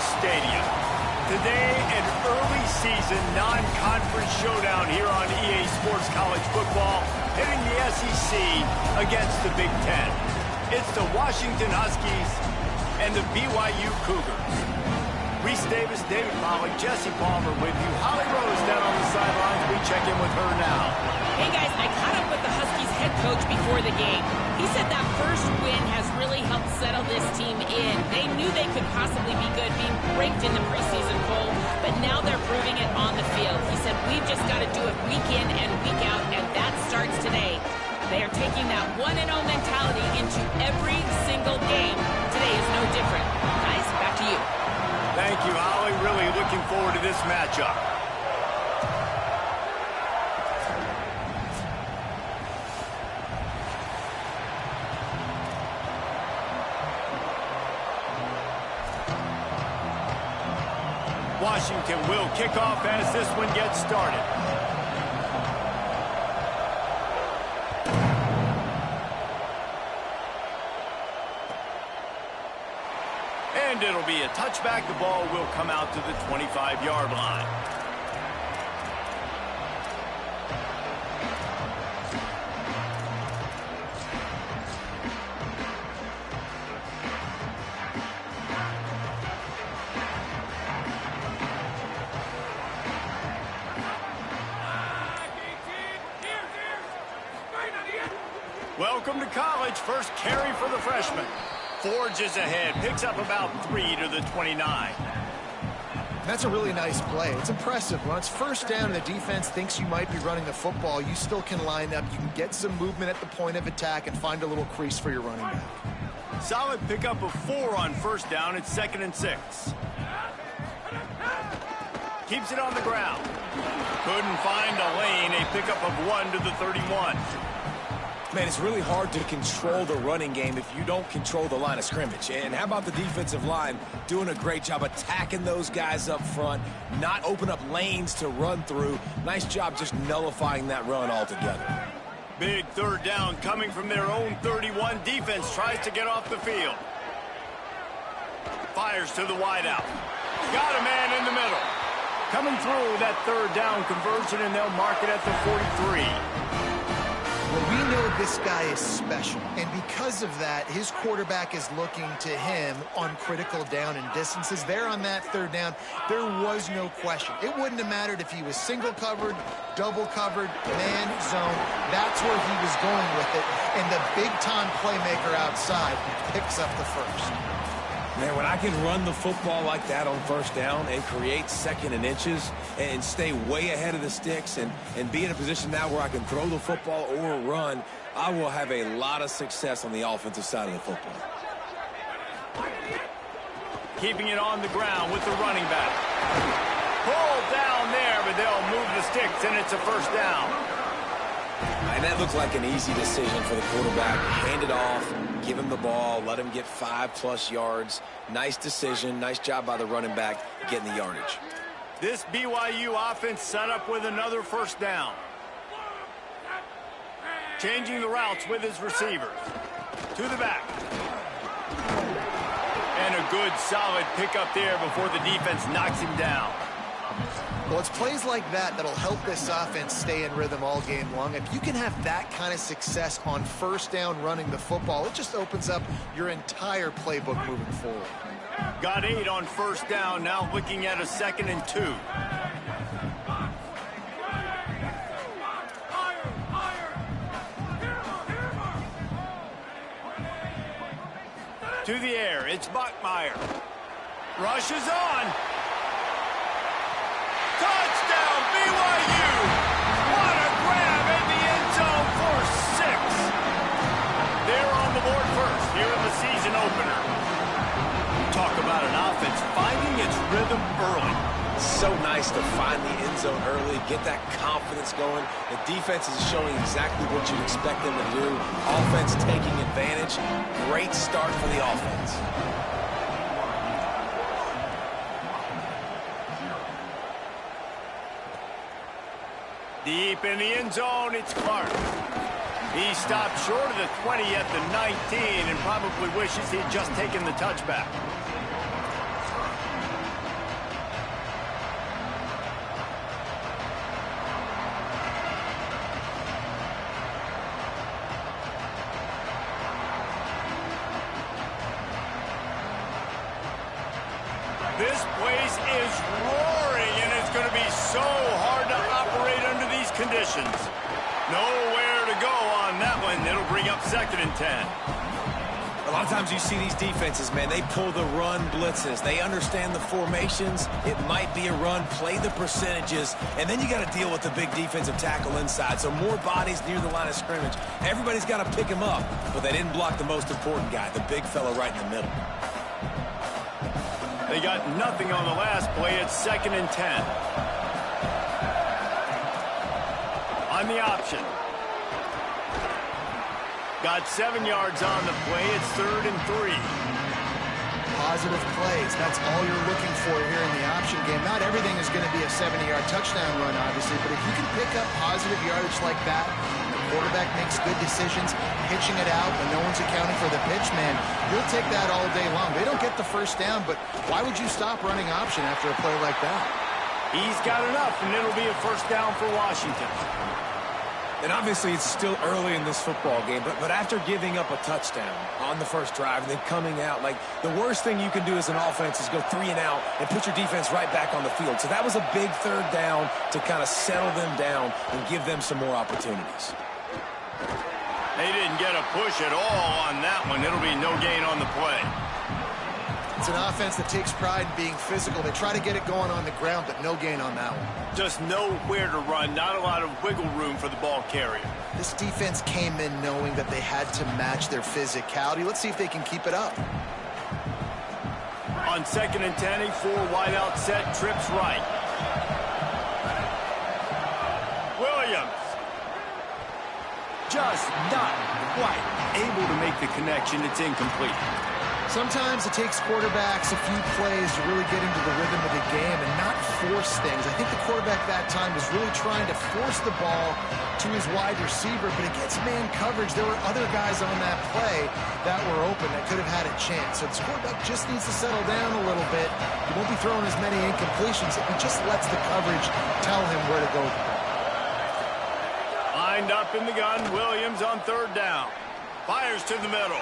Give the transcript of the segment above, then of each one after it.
Stadium. Today, an early season non-conference showdown here on EA Sports College Football, hitting the SEC against the Big Ten. It's the Washington Huskies and the BYU Cougars. Reese Davis, David Pollack, Jesse Palmer with you. Holly Rose down on the sidelines. We check in with her now. Hey guys, I caught up with the Huskies head coach before the game. He said that first win has really helped settle this team in. They knew they could possibly be good, being ranked in the preseason poll, but now they're proving it on the field. He said, we've just got to do it week in and week out, and that starts today. They are taking that 1-0 mentality into every single game. Today is no different. Guys, back to you. Thank you, Holly. Really looking forward to this matchup. Washington will kick off as this one gets started. And it'll be a touchback. The ball will come out to the 25-yard line. Welcome to college. First carry for the freshman. Forges ahead, picks up about 3 to the 29. That's a really nice play. It's impressive. When it's first down and the defense thinks you might be running the football, you still can line up. You can get some movement at the point of attack and find a little crease for your running back. Solid pickup of 4 on first down. It's 2nd and 6. Keeps it on the ground. Couldn't find a lane. A pickup of 1 to the 31. Man, it's really hard to control the running game if you don't control the line of scrimmage. And how about the defensive line doing a great job attacking those guys up front, not open up lanes to run through. Nice job just nullifying that run altogether. Big third down coming from their own 31. Defense tries to get off the field. Fires to the wideout. Got a man in the middle. Coming through that third down conversion, and they'll mark it at the 43. Well, we know this guy is special, and because of that, his quarterback is looking to him on critical down and distances. There on that third down, there was no question. It wouldn't have mattered if he was single covered, double covered, man zone. That's where he was going with it, and the big-time playmaker outside picks up the first. Man, when I can run the football like that on first down and create 2nd and inches and stay way ahead of the sticks and be in a position now where I can throw the football or run, I will have a lot of success on the offensive side of the football. Keeping it on the ground with the running back. Pulled down there, but they'll move the sticks, and it's a first down. And that looked like an easy decision for the quarterback. Hand it off, give him the ball, let him get 5+ yards. Nice decision. Nice job by the running back getting the yardage. This BYU offense set up with another first down. Changing the routes with his receivers. To the back. And a good solid pickup there before the defense knocks him down. Well, it's plays like that that'll help this offense stay in rhythm all game long. If you can have that kind of success on first down running the football, it just opens up your entire playbook moving forward. Got 8 on first down, now looking at a 2nd and 2. To the air, it's Bachmeier. Rushes on. Touchdown, BYU! What a grab in the end zone for 6. They're on the board first here in the season opener. Talk about an offense finding its rhythm early. So nice to find the end zone early, get that confidence going. The defense is showing exactly what you'd expect them to do. Offense taking advantage. Great start for the offense. Deep in the end zone, it's Clark. He stopped short of the 20 at the 19 and probably wishes he'd just taken the touchback. This place is roaring, and it's going to be so hard to operate under these conditions. Nowhere to go on that one. It'll bring up 2nd and 10. A lot of times you see these defenses, man, they pull the run blitzes. They understand the formations. It might be a run, play the percentages, and then you got to deal with the big defensive tackle inside. So more bodies near the line of scrimmage. Everybody's got to pick him up, but they didn't block the most important guy, the big fella right in the middle. They got nothing on the last play. It's 2nd and 10. On the option. Got 7 yards on the play. It's 3rd and 3. Positive plays. That's all you're looking for here in the option game. Not everything is going to be a 70-yard touchdown run, obviously, but if you can pick up positive yardage like that, the quarterback makes good decisions, pitching it out when no one's accounting for the pitch, man, you'll take that all day long. They don't get the first down, but why would you stop running option after a play like that? He's got enough, and it'll be a first down for Washington. And obviously it's still early in this football game, but after giving up a touchdown on the first drive and then coming out, like the worst thing you can do as an offense is go 3 and out and put your defense right back on the field. So that was a big 3rd down to kind of settle them down and give them some more opportunities. They didn't get a push at all on that one. It'll be no gain on the play. It's an offense that takes pride in being physical. They try to get it going on the ground, but no gain on that one. Just nowhere to run. Not a lot of wiggle room for the ball carrier. This defense came in knowing that they had to match their physicality. Let's see if they can keep it up. On 2nd and 10, a 4-wide out set, trips right. Williams. Just not quite able to make the connection. It's incomplete. Sometimes it takes quarterbacks a few plays to really get into the rhythm of the game and not force things. I think the quarterback that time was really trying to force the ball to his wide receiver, but against man coverage, there were other guys on that play that were open that could have had a chance. So this quarterback just needs to settle down a little bit. He won't be throwing as many incompletions if he just lets the coverage tell him where to go. Lined up in the gun, Williams on 3rd down. Fires to the middle.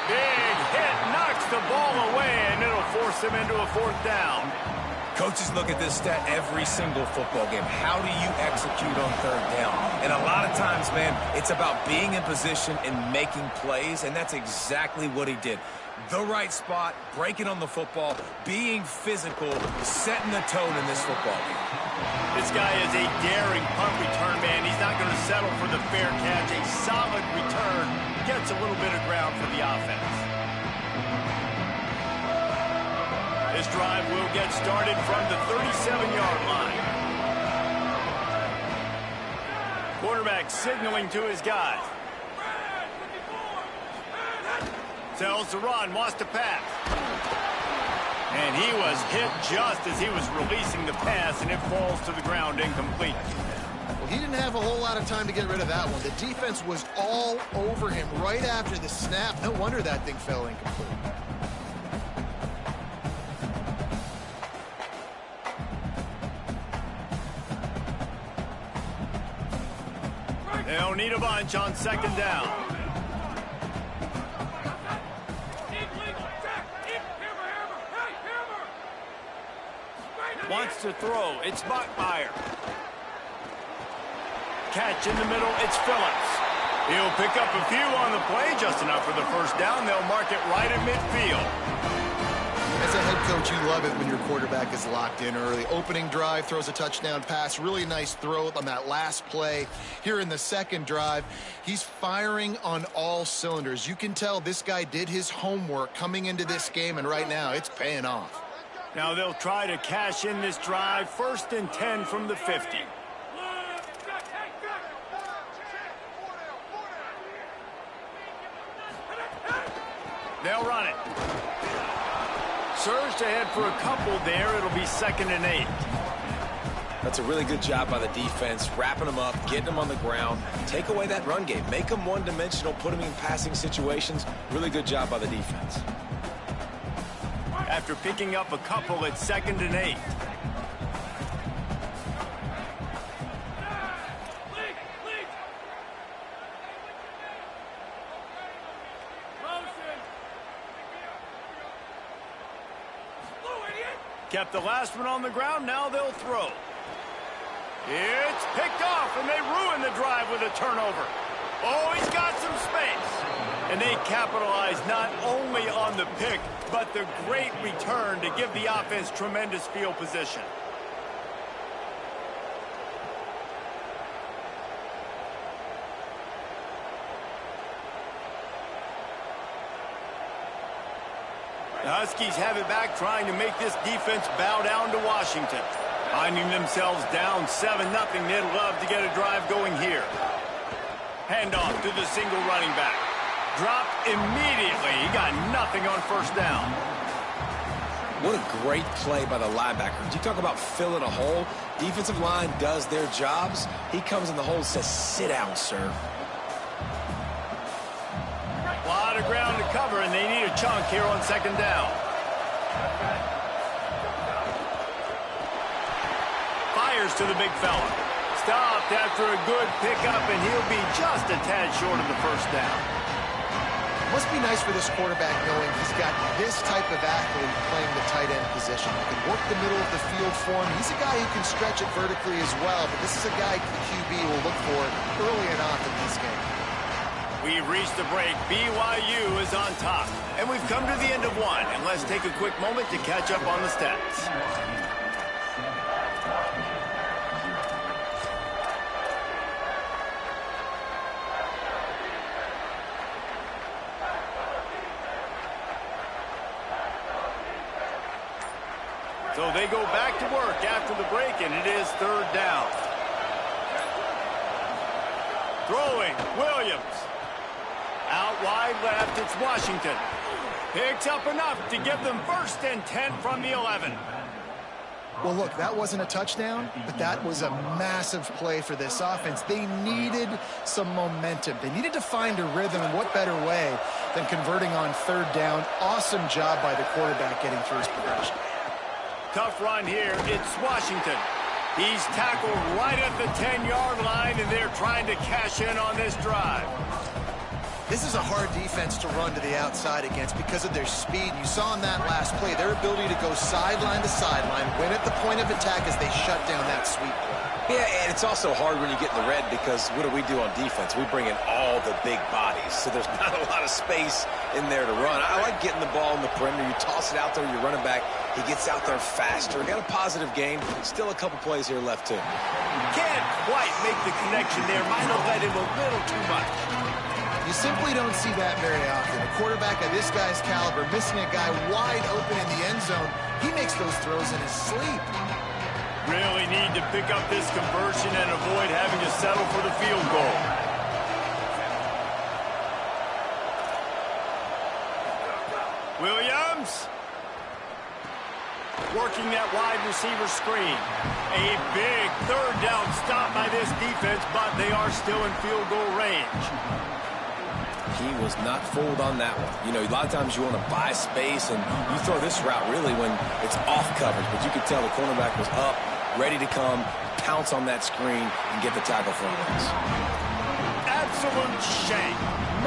Big hit, knocks the ball away, and it'll force him into a 4th down. Coaches look at this stat every single football game. How do you execute on 3rd down? And a lot of times, man, it's about being in position and making plays, and that's exactly what he did. The right spot, breaking on the football, being physical, setting the tone in this football game. This guy is a daring punt return man. He's not going to settle for the fair catch. A solid return gets a little bit of ground for the offense. This drive will get started from the 37-yard line. Quarterback signaling to his guys. Tells to run, wants to pass. And he was hit just as he was releasing the pass, and it falls to the ground incomplete. Well, he didn't have a whole lot of time to get rid of that one. The defense was all over him right after the snap. No wonder that thing fell incomplete. They don't need a bunch on 2nd down. Wants to throw. It's Bachmeier. Catch in the middle. It's Phillips. He'll pick up a few on the play, just enough for the first down. They'll mark it right at midfield. As a head coach, you love it when your quarterback is locked in early. Opening drive, throws a touchdown pass. Really nice throw on that last play. Here in the 2nd drive, he's firing on all cylinders. You can tell this guy did his homework coming into this game, and right now it's paying off. Now they'll try to cash in this drive. 1st and 10 from the 50. They'll run it. Surged ahead for a couple there. It'll be 2nd and 8. That's a really good job by the defense, wrapping them up, getting them on the ground. Take away that run game. Make them one-dimensional, put them in passing situations. Really good job by the defense. After picking up a couple at 2nd and 8. Kept the last one on the ground. Now they'll throw. It's picked off, and they ruin the drive with a turnover. Oh, he's got some space. And they capitalize not only on the pick, but the great return to give the offense tremendous field position. The Huskies have it back, trying to make this defense bow down to Washington. Finding themselves down 7-0, they'd love to get a drive going here. Handoff to the single running back. Dropped immediately. He got nothing on first down. What a great play by the linebacker. You talk about filling a hole. Defensive line does their jobs. He comes in the hole and says, sit down, sir. A lot of ground to cover, and they need a chunk here on second down. Fires to the big fella. Stopped after a good pickup, and he'll be just a tad short of the first down. Must be nice for this quarterback knowing he's got this type of athlete playing the tight end position. He can work the middle of the field for him. He's a guy who can stretch it vertically as well, but this is a guy the QB will look for early and often in this game. We've reached the break. BYU is on top. And we've come to the end of one. And let's take a quick moment to catch up on the stats. So they go back to work after the break, and it is third down. Throwing, Williams. Out wide left, it's Washington. Picks up enough to give them 1st and 10 from the 11. Well, look, that wasn't a touchdown, but that was a massive play for this offense. They needed some momentum. They needed to find a rhythm, and what better way than converting on third down. Awesome job by the quarterback getting through his progression. Tough run here. It's Washington. He's tackled right at the 10-yard line, and they're trying to cash in on this drive. This is a hard defense to run to the outside against because of their speed. You saw in that last play their ability to go sideline to sideline, win at the point of attack as they shut down that sweep play. Yeah, and it's also hard when you get in the red because what do we do on defense? We bring in all the big bodies, so there's not a lot of space in there to run. I like getting the ball in the perimeter. You toss it out there, you're running back. He gets out there faster. Got a positive game. Still a couple plays here left, too. Can't quite make the connection there. Might have led him a little too much. You simply don't see that very often. A quarterback of this guy's caliber missing a guy wide open in the end zone. He makes those throws in his sleep. Really need to pick up this conversion and avoid having to settle for the field goal. Williams. Working that wide receiver screen. A big third down stop by this defense, but they are still in field goal range. He was not fooled on that one. You know, a lot of times you want to buy space, and you throw this route really when it's off coverage. But you could tell the cornerback was up, ready to come, pounce on that screen, and get the tackle for him. Absolute shame.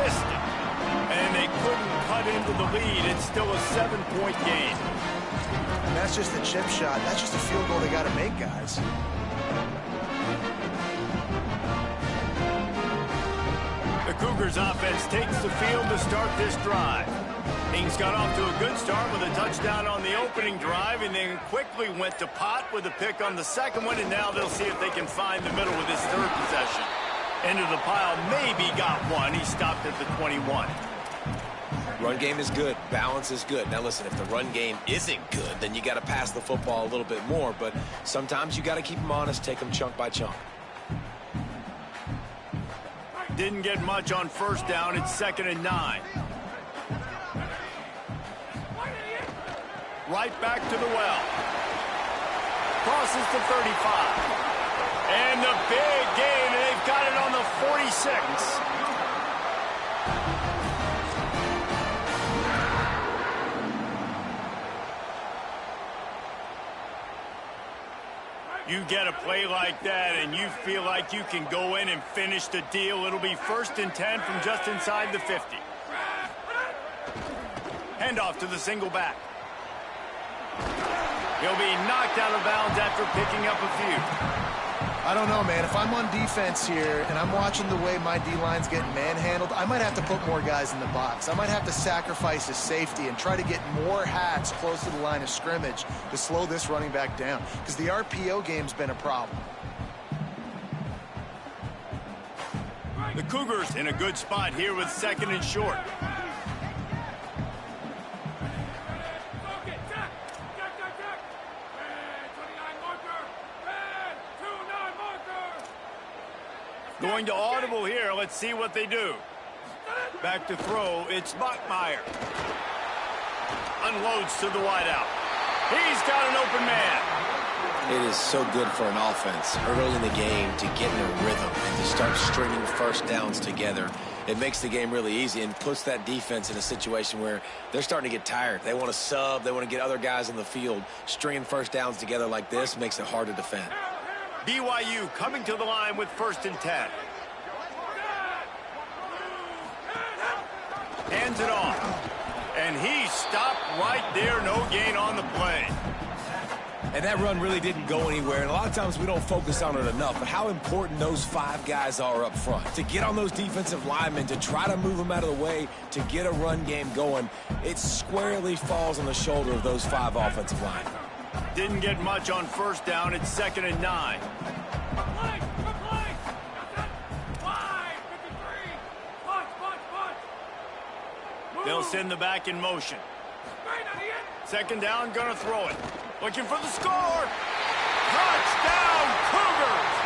Missed it. And they couldn't cut into the lead. It's still a 7-point game. And that's just a chip shot. That's just a field goal they got to make, guys. The Cougars offense takes the field to start this drive. Things got off to a good start with a touchdown on the opening drive, and then quickly went to Pott with a pick on the second one, and now they'll see if they can find the middle with this third possession. Into the pile, maybe got one. He stopped at the 21. Run game is good. Balance is good. Now, listen, if the run game isn't good, then you got to pass the football a little bit more, but sometimes you got to keep them honest, take them chunk by chunk. Didn't get much on first down. It's 2nd and 9. Right back to the well. Crosses to 35. And the big gain, and they've got it on the 46. You get a play like that and you feel like you can go in and finish the deal. It'll be 1st and 10 from just inside the 50. Handoff to the single back. He'll be knocked out of bounds after picking up a few. I don't know, man. If I'm on defense here and I'm watching the way my D-line's getting manhandled, I might have to put more guys in the box. I might have to sacrifice his safety and try to get more hats close to the line of scrimmage to slow this running back down, because the RPO game's been a problem. The Cougars in a good spot here with 2nd and short. Going to audible here. Let's see what they do. Back to throw. It's Bachmeier. Unloads to the wideout. He's got an open man. It is so good for an offense early in the game to get in a rhythm and to start stringing first downs together. It makes the game really easy and puts that defense in a situation where they're starting to get tired. They want to sub. They want to get other guys in the field. Stringing first downs together like this makes it hard to defend. BYU coming to the line with 1st and 10. Hands it off. And he stopped right there. No gain on the play. And that run really didn't go anywhere, and a lot of times we don't focus on it enough, but how important those 5 guys are up front. To get on those defensive linemen, to try to move them out of the way, to get a run game going, it squarely falls on the shoulder of those 5 offensive linemen. Didn't get much on 1st down. It's 2nd and 9. They'll send the back in motion. 2nd down, gonna throw it. Looking for the score. Touchdown, Cougars!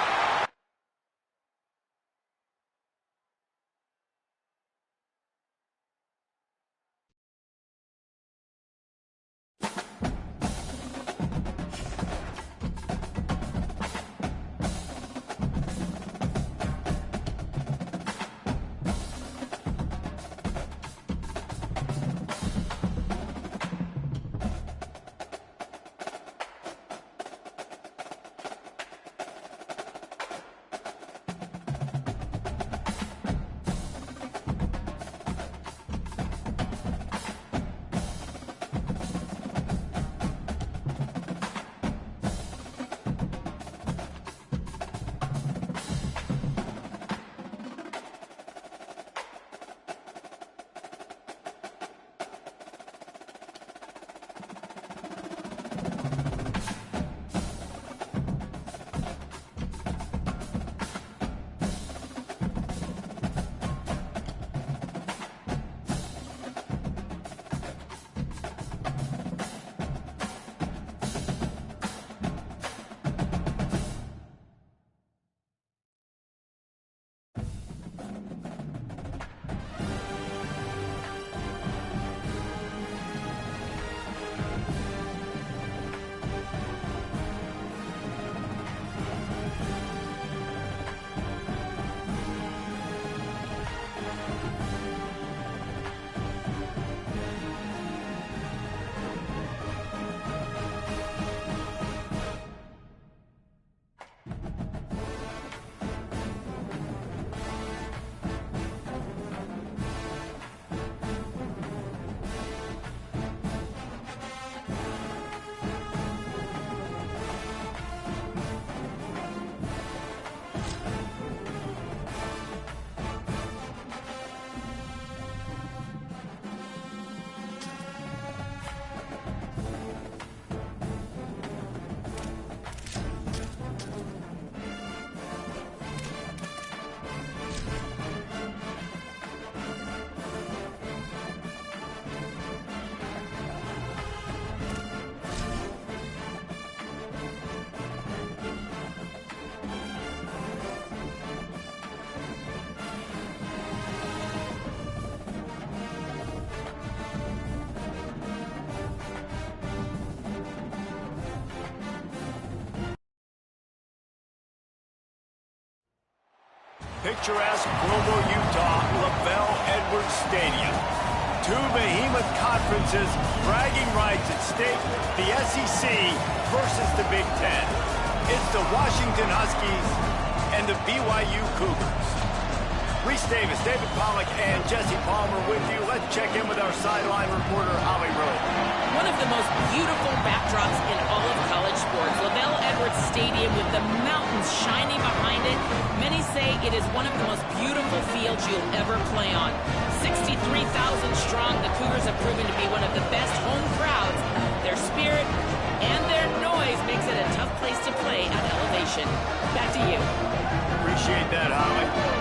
Picturesque Provo, Utah, LaBelle Edwards Stadium. 2 behemoth conferences, bragging rights at stake, the SEC versus the Big Ten. It's the Washington Huskies and the BYU Cougars. Reese Davis, David Pollack, and Jesse Palmer with you. Let's check in with our sideline reporter, Holly Rowe. One of the most beautiful backdrops in all of college sports, LaVell Edwards Stadium with the mountains shining behind it. Many say it is one of the most beautiful fields you'll ever play on. 63,000 strong, the Cougars have proven to be one of the best home crowds. Their spirit and their noise makes it a tough place to play at elevation. Back to you. Appreciate that, Holly.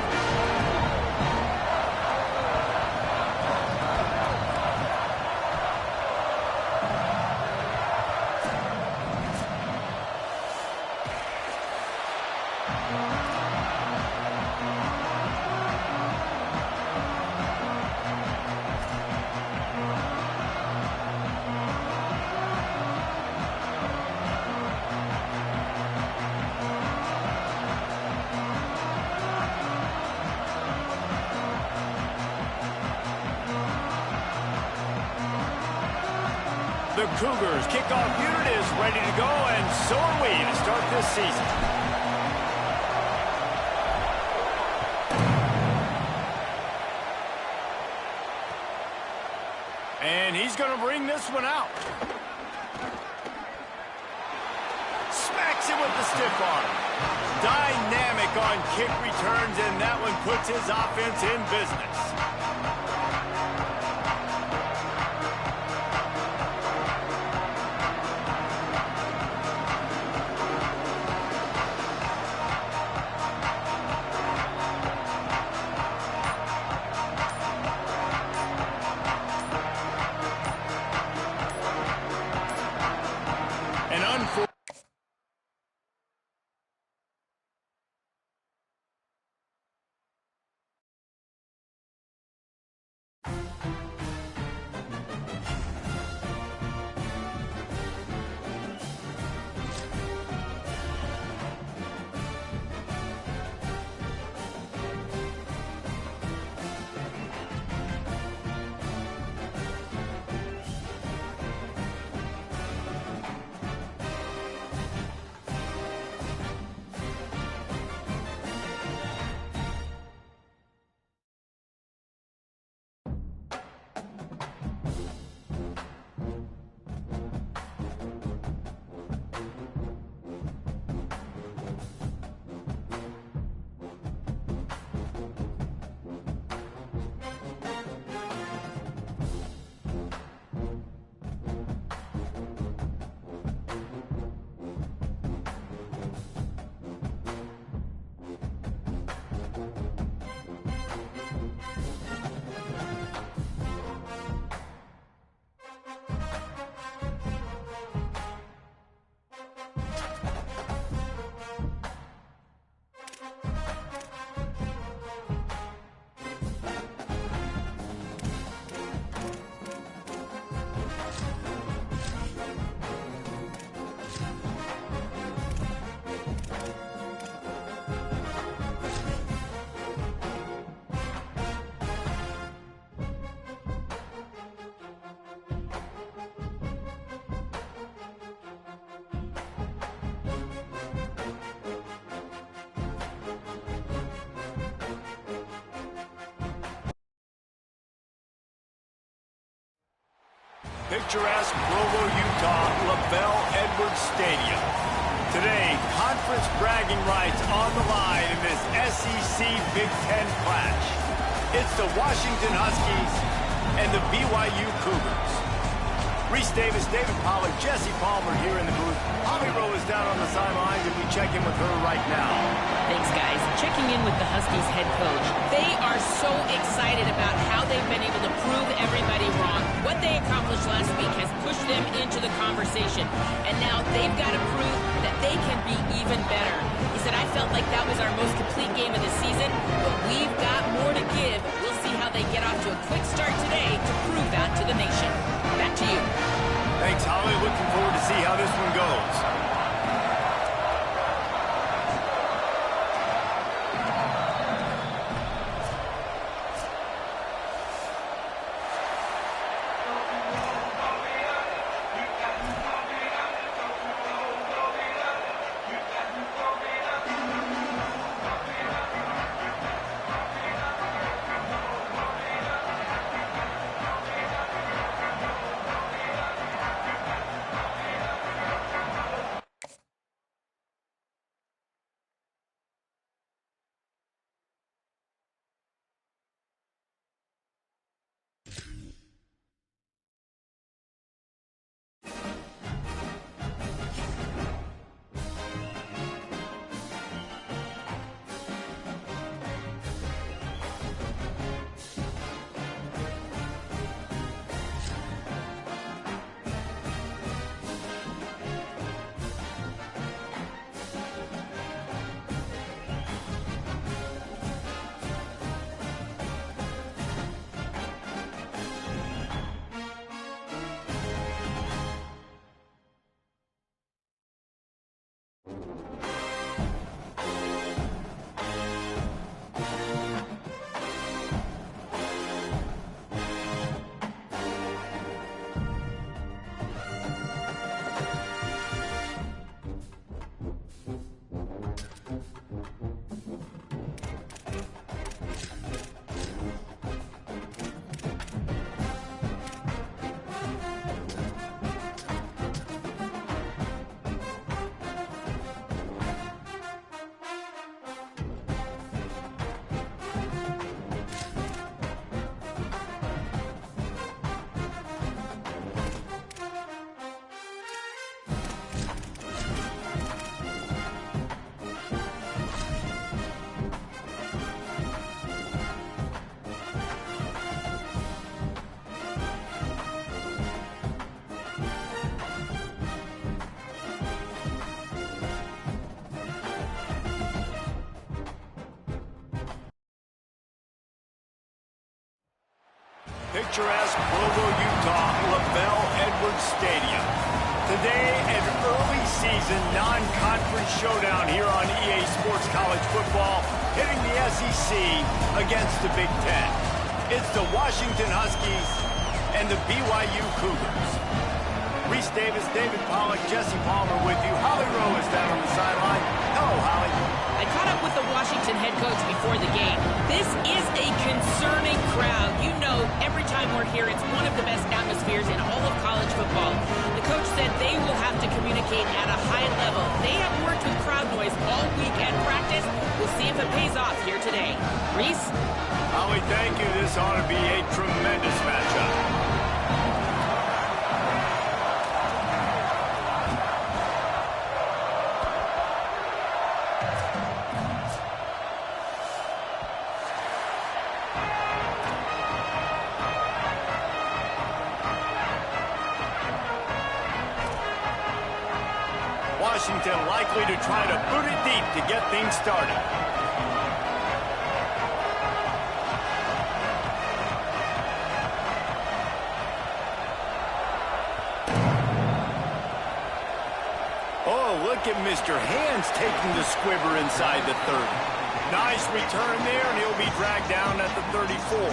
The Cougars kickoff unit is ready to go, and so are we to start this season. And he's going to bring this one out. Smacks it with the stiff arm. Dynamic on kick returns, and that one puts his offense in business. Picturesque Provo, Utah, LaVell Edwards Stadium. Today, conference bragging rights on the line in this SEC Big Ten clash. It's the Washington Huskies and the BYU Cougars. Reese Davis, David Pollack, Jesse Palmer here in the booth. Holly Rowe is down on the sidelines, and we check in with her right now. Thanks, guys. Checking in with the Huskies head coach. They are so excited about how they've been able to prove everybody wrong. What they accomplished last week has pushed them into the conversation, and now they've got to prove that they can be even better. He said, I felt like that was our most complete game of the season, but we've got more to give. We'll see how they get off to a quick start today to prove that to the nation. Back to you. Thanks, Holly. Looking forward to see how this one goes. Picturesque Provo, Utah, LaBelle Edwards Stadium. Today, an early season non-conference showdown here on EA Sports College Football, hitting the SEC against the Big Ten. It's the Washington Huskies and the BYU Cougars. Reese Davis, David Pollack, Jesse Palmer with you. Holly Rowe is down on the sideline. Hello, Holly. I caught up with the Washington head coach before the game. This is a concerning crowd. You know, every time we're here, it's one of the best atmospheres in all of college football. The coach said they will have to communicate at a high level. They have worked with crowd noise all week at practice. We'll see if it pays off here today. Reese? Holly, thank you. This ought to be a tremendous matchup. Washington likely to try to boot it deep to get things started. Oh, look at Mr. Hands taking the squibber inside the 30. Nice return there, and he'll be dragged down at the 34.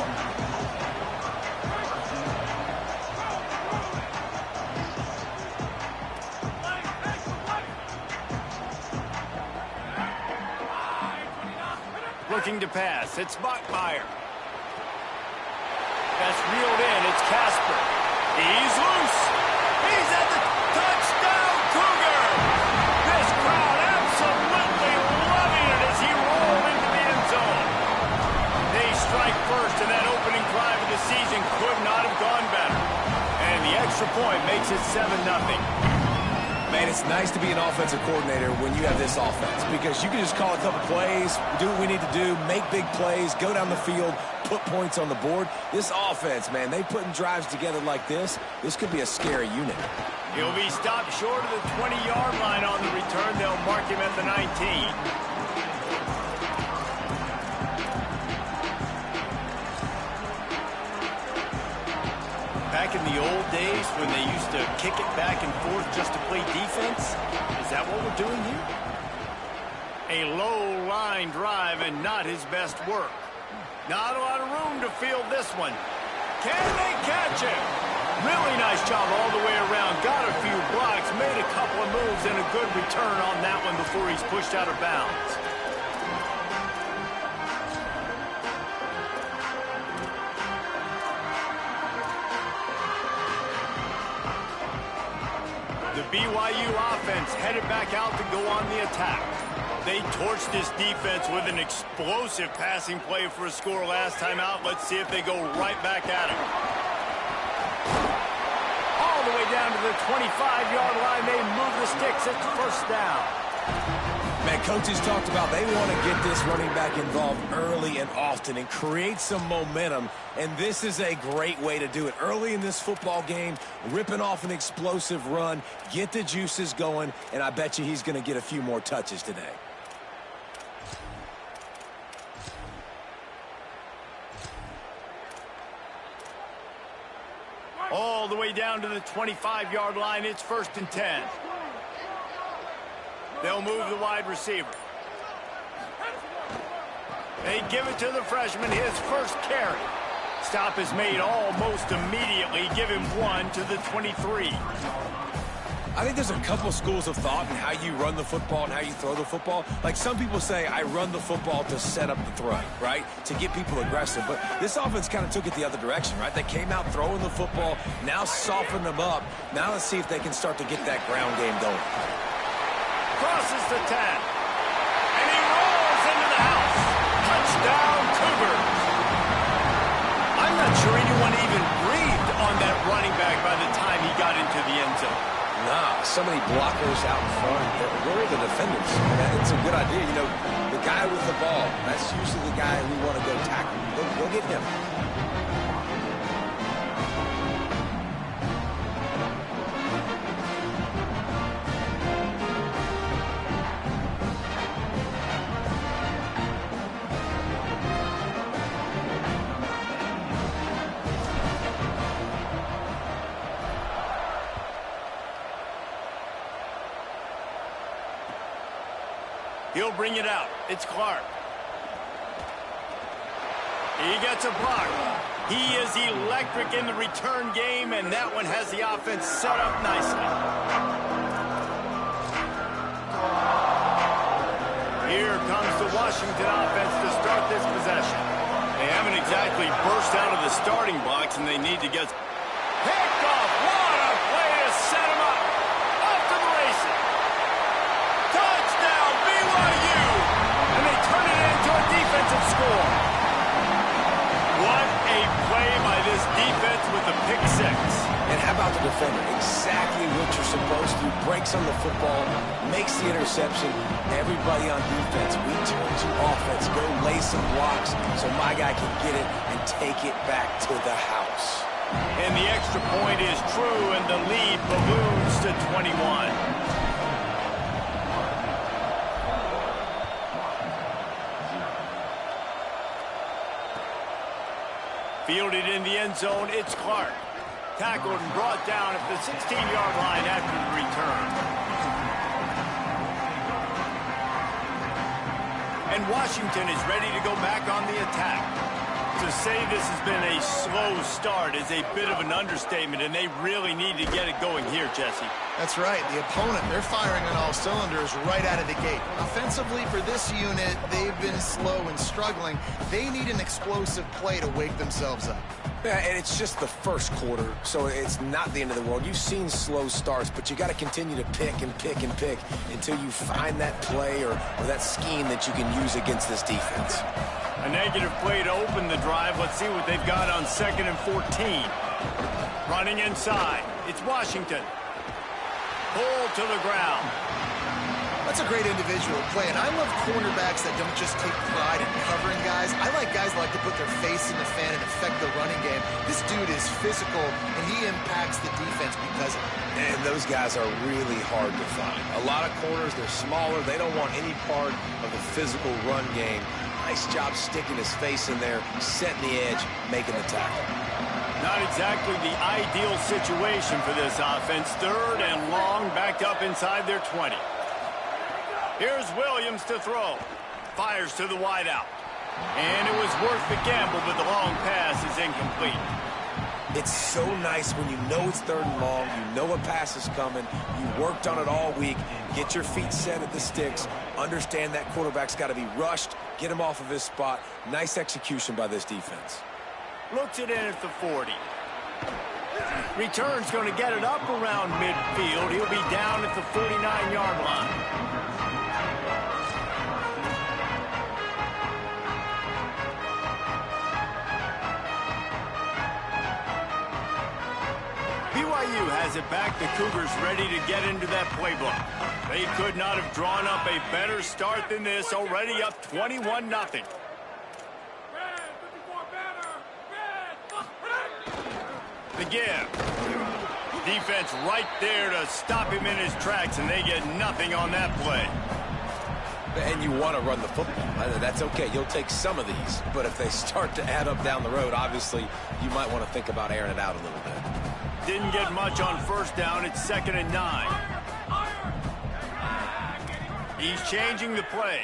Looking to pass. It's Bachmeier. That's reeled in. It's Casper. He's loose. He's at the touchdown, Cougar. This crowd absolutely loving it as he rolled into the end zone. They strike first, and that opening drive of the season could not have gone better. And the extra point makes it 7-0. Man, it's nice to be an offensive coordinator when you have this offense because you can just call a couple plays, do what we need to do, make big plays, go down the field, put points on the board. This offense, man, they putting drives together like this could be a scary unit. He'll be stopped short of the 20-yard line on the return. They'll mark him at the 19. Back in the old days when they used to kick it back and forth just to play defense, is that what we're doing here? A low line drive and not his best work. Not a lot of room to field this one. Can they catch him? Really nice job all the way around. Got a few blocks, made a couple of moves, and a good return on that one before he's pushed out of bounds. The BYU offense headed back out to go on the attack. They torched this defense with an explosive passing play for a score last time out. Let's see if they go right back at it. All the way down to the 25-yard line. They move the sticks. It's first down. Man, coaches talked about they want to get this running back involved early and often and create some momentum, and this is a great way to do it. Early in this football game, ripping off an explosive run, get the juices going, and I bet you he's going to get a few more touches today. All the way down to the 25-yard line. It's 1st and 10. They'll move the wide receiver. They give it to the freshman, his first carry. Stop is made almost immediately. Give him one to the 23. I think there's a couple schools of thought in how you run the football and how you throw the football. Like some people say, I run the football to set up the throw, right? To get people aggressive. But this offense kind of took it the other direction, right? They came out throwing the football, now soften them up. Now let's see if they can start to get that ground game going. Crosses the 10. And he rolls into the house. Touchdown, Cougars. I'm not sure anyone even breathed on that running back by the time he got into the end zone. Nah, so many blockers out in front. Where are the defenders? It's a good idea. You know, the guy with the ball, that's usually the guy we want to go tackle. Go get him. He'll bring it out. It's Clark. He gets a block. He is electric in the return game, and that one has the offense set up nicely. Here comes the Washington offense to start this possession. They haven't exactly burst out of the starting blocks, and they need to get picked off. What a play to set him up. Off to the races. Touchdown, BYU. And they turn it into a defensive score. What a play by this defense with the pick six. And how about the defender? Exactly what you're supposed to. Breaks on the football, makes the interception. Everybody on defense, we turn to offense. Go lay some blocks so my guy can get it and take it back to the house. And the extra point is true, and the lead balloons to 21. Fielded in the end zone, it's Clark. Tackled and brought down at the 16-yard line after the return. And Washington is ready to go back on the attack. To say this has been a slow start is a bit of an understatement, and they really need to get it going here, Jesse. That's right. The opponent, they're firing on all cylinders right out of the gate. Offensively, for this unit, they've been slow and struggling. They need an explosive play to wake themselves up. Yeah, and it's just the first quarter, so it's not the end of the world. You've seen slow starts, but you got to continue to pick and pick and pick until you find that play or that scheme that you can use against this defense. A negative play to open the drive. Let's see what they've got on 2nd and 14. Running inside. It's Washington. Pulled to the ground. That's a great individual play, and I love cornerbacks that don't just take pride in covering guys. I like guys that like to put their face in the fan and affect the running game. This dude is physical, and he impacts the defense because of it. And those guys are really hard to find. A lot of corners, they're smaller. They don't want any part of the physical run game. Nice job sticking his face in there, setting the edge, making the tackle. Not exactly the ideal situation for this offense. 3rd and long, backed up inside their 20. Here's Williams to throw. Fires to the wideout. And it was worth the gamble, but the long pass is incomplete. It's so nice when you know it's 3rd and long, you know a pass is coming, you worked on it all week, get your feet set at the sticks, understand that quarterback's got to be rushed, get him off of his spot. Nice execution by this defense. Looks it in at the 40. Return's going to get it up around midfield. He'll be down at the 49-yard line. BYU has it back. The Cougars ready to get into that playbook. They could not have drawn up a better start than this. Already up 21-0. The give. Defense right there to stop him in his tracks, and they get nothing on that play. And you want to run the football. That's okay. You'll take some of these. But if they start to add up down the road, obviously, you might want to think about airing it out a little bit. Didn't get much on 1st down. It's 2nd and 9. He's changing the play.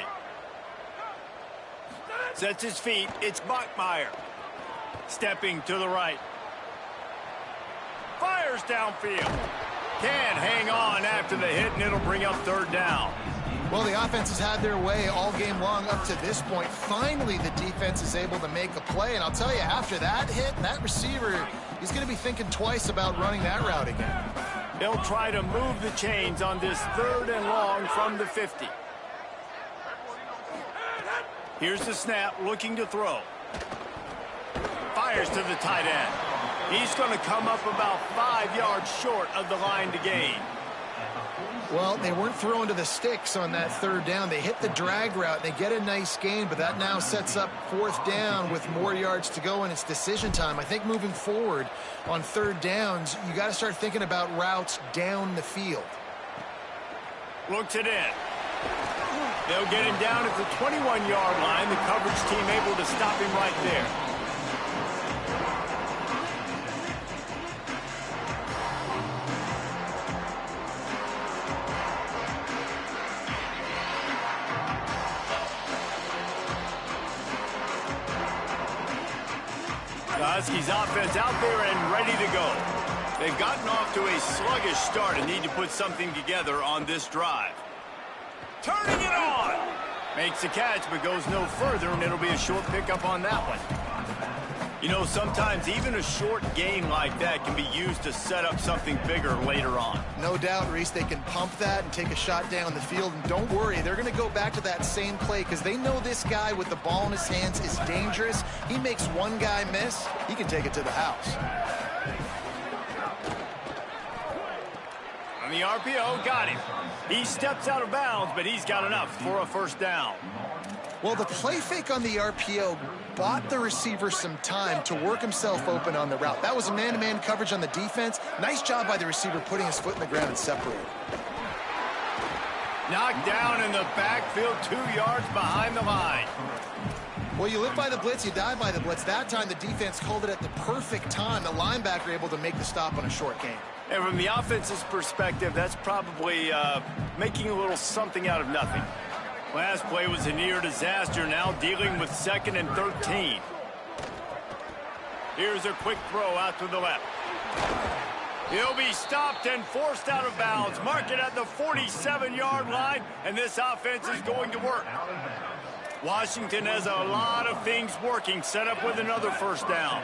Sets his feet. It's Bachmeier. Stepping to the right. Fires downfield. Can't hang on after the hit, and it'll bring up 3rd down. Well, the offense has had their way all game long up to this point. Finally, the defense is able to make a play, and I'll tell you, after that hit, that receiver, he's going to be thinking twice about running that route again. They'll try to move the chains on this 3rd and long from the 50. Here's the snap, looking to throw. Fires to the tight end. He's going to come up about 5 yards short of the line to gain. Well, they weren't throwing to the sticks on that 3rd down. They hit the drag route. They get a nice gain, but that now sets up 4th down with more yards to go, and it's decision time. I think moving forward on 3rd downs, you got to start thinking about routes down the field. Looks it in. They'll get him down at the 21-yard line. The coverage team able to stop him right there. Huskies offense out there and ready to go. They've gotten off to a sluggish start and need to put something together on this drive. Turning it on! Makes the catch, but goes no further, and it'll be a short pickup on that one. You know, sometimes even a short gain like that can be used to set up something bigger later on. No doubt, Reese, they can pump that and take a shot down the field. And don't worry, they're going to go back to that same play because they know this guy with the ball in his hands is dangerous. He makes one guy miss, he can take it to the house. On the RPO, got him. He steps out of bounds, but he's got enough for a first down. Well, the play fake on the RPO bought the receiver some time to work himself open on the route. That was a man-to-man coverage on the defense. Nice job by the receiver putting his foot in the ground and separating. Knocked down in the backfield, 2 yards behind the line. Well, you live by the blitz, you die by the blitz. That time, the defense called it at the perfect time. The linebacker able to make the stop on a short gain. And from the offense's perspective, that's probably making a little something out of nothing. Last play was a near disaster, now dealing with 2nd and 13. Here's a quick throw out to the left. He'll be stopped and forced out of bounds. Mark it at the 47-yard line, and this offense is going to work. Washington has a lot of things working, set up with another first down.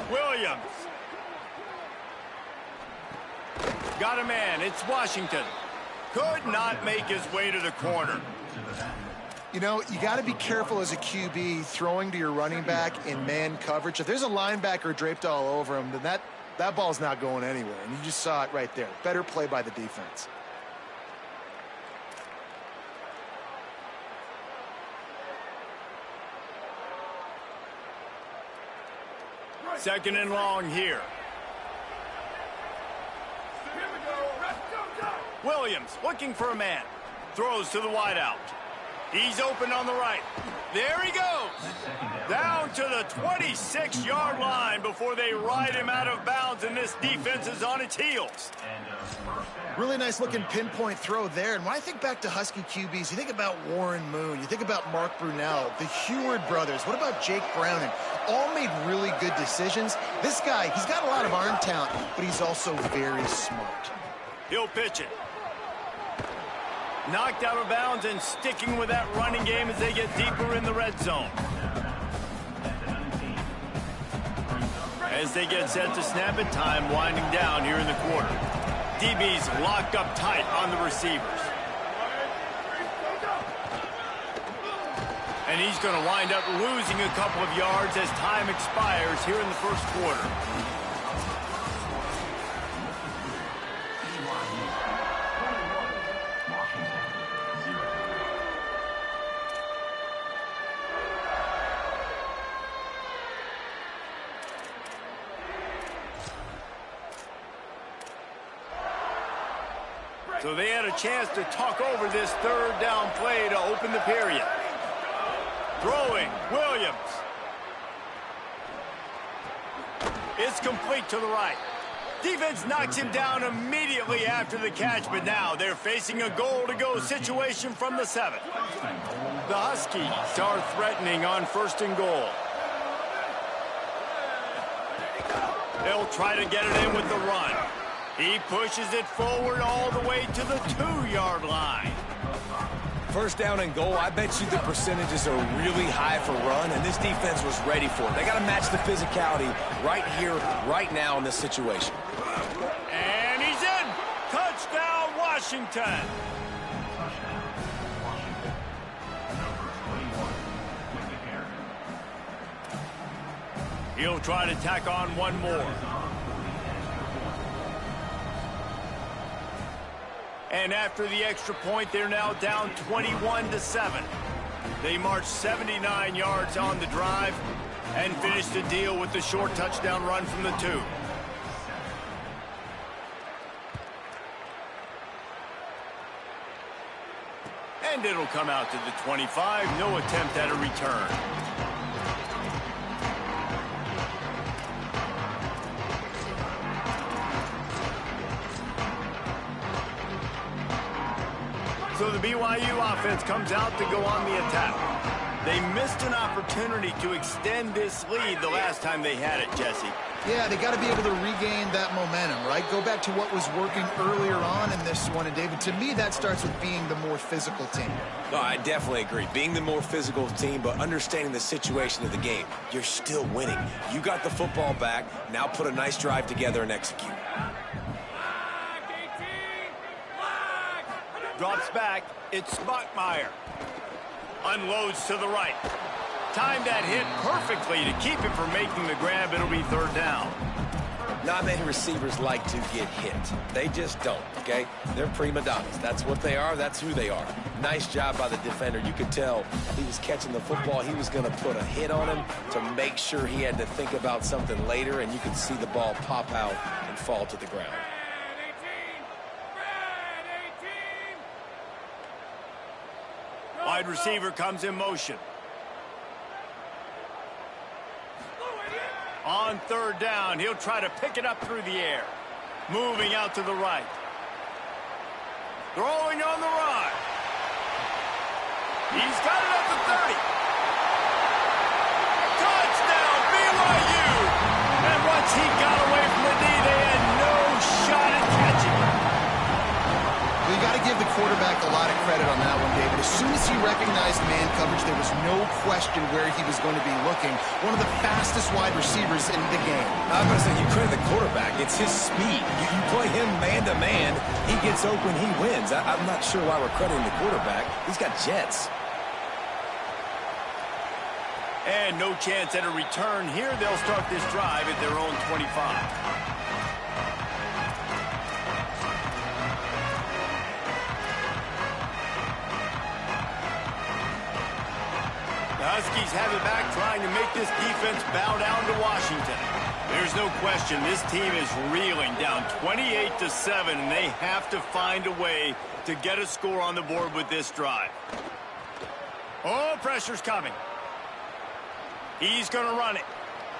Williams. Got a man. It's Washington. Could not make his way to the corner. You know, you got to be careful as a QB throwing to your running back in man coverage. If there's a linebacker draped all over him, then that ball's not going anywhere. And you just saw it right there. Better play by the defense. Second and long here. Williams looking for a man. Throws to the wideout. He's open on the right. There he goes. Down to the 26-yard line before they ride him out of bounds, and this defense is on its heels. Really nice looking pinpoint throw there. And when I think back to Husky QBs, you think about Warren Moon, you think about Mark Brunell, the Heward brothers. What about Jake Browning? All made really good decisions. This guy, he's got a lot of arm talent, but he's also very smart. He'll pitch it. Knocked out of bounds and sticking with that running game as they get deeper in the red zone. As they get set to snap it, time winding down here in the quarter. DB's locked up tight on the receivers. And he's going to wind up losing a couple of yards as time expires here in the first quarter. So they had a chance to talk over this third down play to open the period. Throwing, Williams. It's complete to the right. Defense knocks him down immediately after the catch, but now they're facing a goal-to-go situation from the 7. The Huskies are threatening on 1st and goal. They'll try to get it in with the run. He pushes it forward all the way to the 2-yard line. First down and goal, I bet you the percentages are really high for run, and this defense was ready for it. They got to match the physicality right here, right now in this situation. And he's in! Touchdown, Washington! He'll try to tack on one more. And after the extra point, they're now down 21-7. They march 79 yards on the drive and finish the deal with the short touchdown run from the 2. And it'll come out to the 25. No attempt at a return. So the BYU offense comes out to go on the attack. They missed an opportunity to extend this lead the last time they had it, Jesse. Yeah, they got to be able to regain that momentum, right? Go back to what was working earlier on in this one. And, David, to me, that starts with being the more physical team. No, I definitely agree. Being the more physical team, but understanding the situation of the game. You're still winning. You got the football back. Now put a nice drive together and execute. Drops back. It's Spuckmeyer. Unloads to the right. Timed that hit perfectly to keep him from making the grab. It'll be third down. Not many receivers like to get hit. They just don't, okay? They're prima donnas. That's what they are. That's who they are. Nice job by the defender. You could tell he was catching the football. He was going to put a hit on him to make sure he had to think about something later, and you could see the ball pop out and fall to the ground. Wide receiver comes in motion. On third down, he'll try to pick it up through the air. Moving out to the right. Throwing on the run. He's got it up to 30. Touchdown, BYU! And once he got away from the knee, they had no shot at catching him. Well, you got to give the quarterback a lot of credit on that one, David. As soon as he recognized man coverage, there was no question where he was going to be looking. One of the fastest wide receivers in the game. I'm going to say you credit the quarterback. It's his speed. You play him man-to-man, he gets open, he wins. I'm not sure why we're crediting the quarterback. He's got jets. And no chance at a return here. They'll start this drive at their own 25. The Huskies have it back, trying to make this defense bow down to Washington. There's no question this team is reeling, down 28-7, and they have to find a way to get a score on the board with this drive. Oh, pressure's coming. He's going to run it.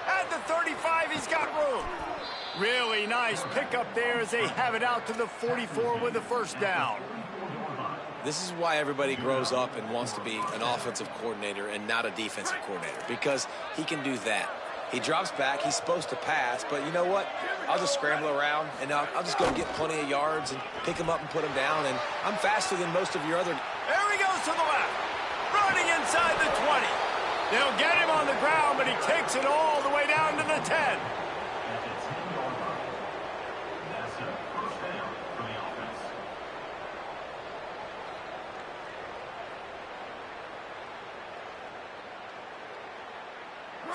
At the 35, he's got room. Really nice pickup there as they have it out to the 44 with a first down. This is why everybody grows up and wants to be an offensive coordinator and not a defensive coordinator, because he can do that. He drops back. He's supposed to pass, but you know what? I'll just scramble around, and I'll just go get plenty of yards and pick him up and put him down, and I'm faster than most of your other... There he goes to the left. Running inside the 20. They'll get him on the ground, but he takes it all the way down to the 10.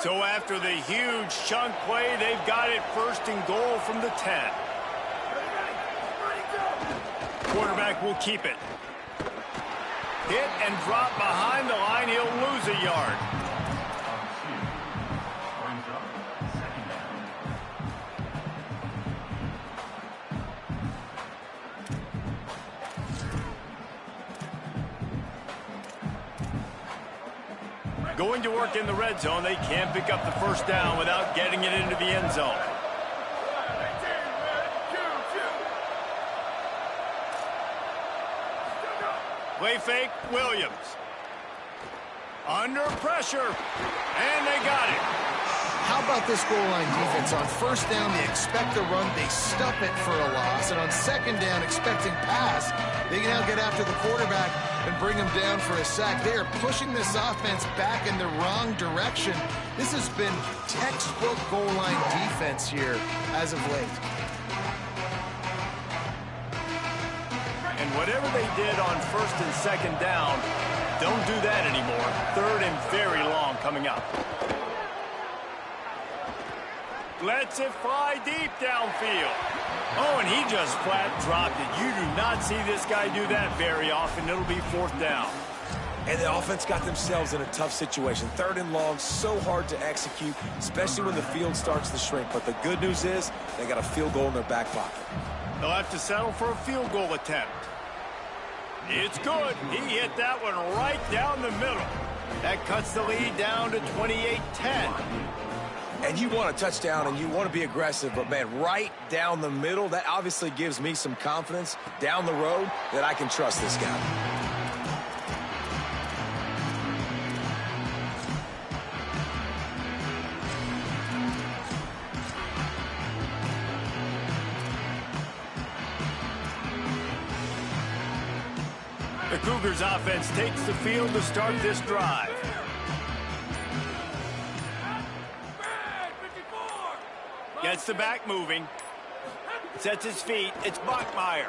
So after the huge chunk play, they've got it first and goal from the 10. Quarterback will keep it. Hit and drop behind the line. He'll lose a yard. Going to work in the red zone. They can't pick up the first down without getting it into the end zone. Play fake, Williams. Under pressure, and they got it. How about this goal line defense? On first down, they expect the run. They stuff it for a loss. And on second down, expecting pass, they can now get after the quarterback and bring him down for a sack. They are pushing this offense back in the wrong direction. This has been textbook goal line defense here as of late. And whatever they did on first and second down, don't do that anymore. Third and very long coming up. Lets it fly deep downfield. Oh, and he just flat dropped it. You do not see this guy do that very often. It'll be fourth down. And the offense got themselves in a tough situation. Third and long, so hard to execute, especially when the field starts to shrink. But the good news is they got a field goal in their back pocket. They'll have to settle for a field goal attempt. It's good. He hit that one right down the middle. That cuts the lead down to 28-10. And you want a touchdown and you want to be aggressive, but, man, right down the middle, that obviously gives me some confidence down the road that I can trust this guy. The Cougars offense takes the field to start this drive. Gets the back moving. Sets his feet. It's Bachmeier.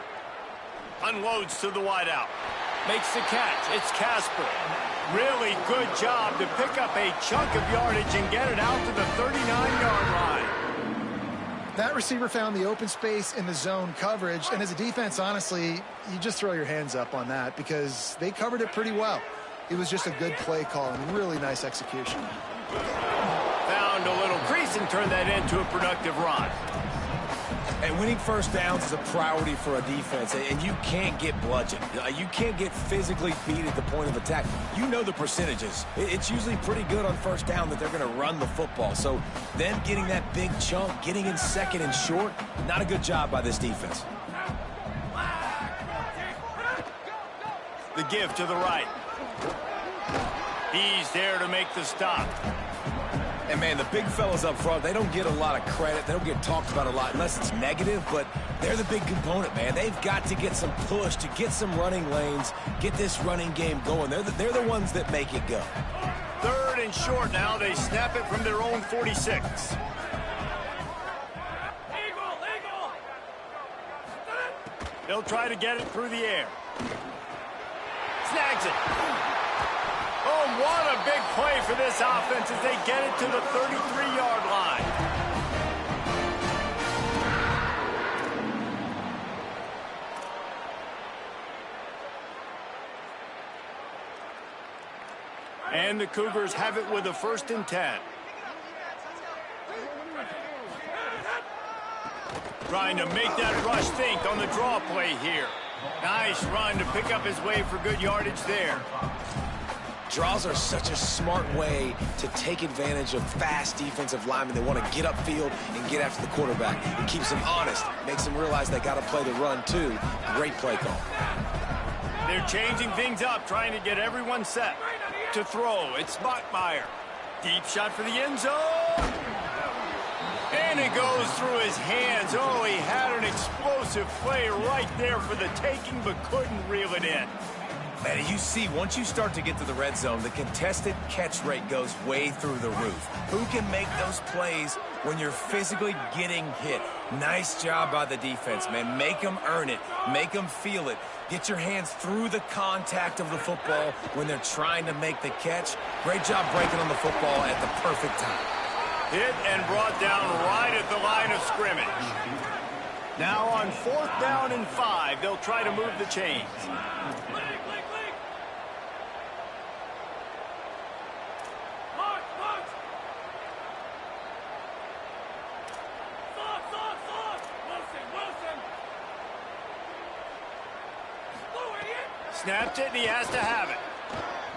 Unloads to the wideout. Makes the catch. It's Casper. Really good job to pick up a chunk of yardage and get it out to the 39-yard line. That receiver found the open space in the zone coverage, and as a defense, honestly, you just throw your hands up on that because they covered it pretty well. It was just a good play call and really nice execution. Found a little crease and turned that into a productive run. And winning first downs is a priority for a defense, and you can't get bludgeoned. You can't get physically beat at the point of attack. You know the percentages. It's usually pretty good on first down that they're going to run the football. So them getting that big chunk, getting in second and short, not a good job by this defense. The give to the right. He's there to make the stop. And, man, the big fellas up front, they don't get a lot of credit. They don't get talked about a lot unless it's negative, but they're the big component, man. They've got to get some push, to get some running lanes, get this running game going. They're the ones that make it go. Third and short now. They snap it from their own 46. They'll try to get it through the air. Snags it. Oh, what a big play for this offense as they get it to the 33-yard line. And the Cougars have it with a 1st and 10. Trying to make that rush think on the draw play here. Nice run to pick up his way for good yardage there. Draws are such a smart way to take advantage of fast defensive linemen. They want to get upfield and get after the quarterback. It keeps them honest, makes them realize they got to play the run too. Great play call. They're changing things up, trying to get everyone set. To throw, it's Bachmeier. Deep shot for the end zone. And it goes through his hands. Oh, he had an explosive play right there for the taking, but couldn't reel it in. Man, you see, once you start to get to the red zone, the contested catch rate goes way through the roof. Who can make those plays when you're physically getting hit? Nice job by the defense, man. Make them earn it. Make them feel it. Get your hands through the contact of the football when they're trying to make the catch. Great job breaking on the football at the perfect time. Hit and brought down right at the line of scrimmage. Now on 4th down and 5, they'll try to move the chains. Snapped it, and he has to have it.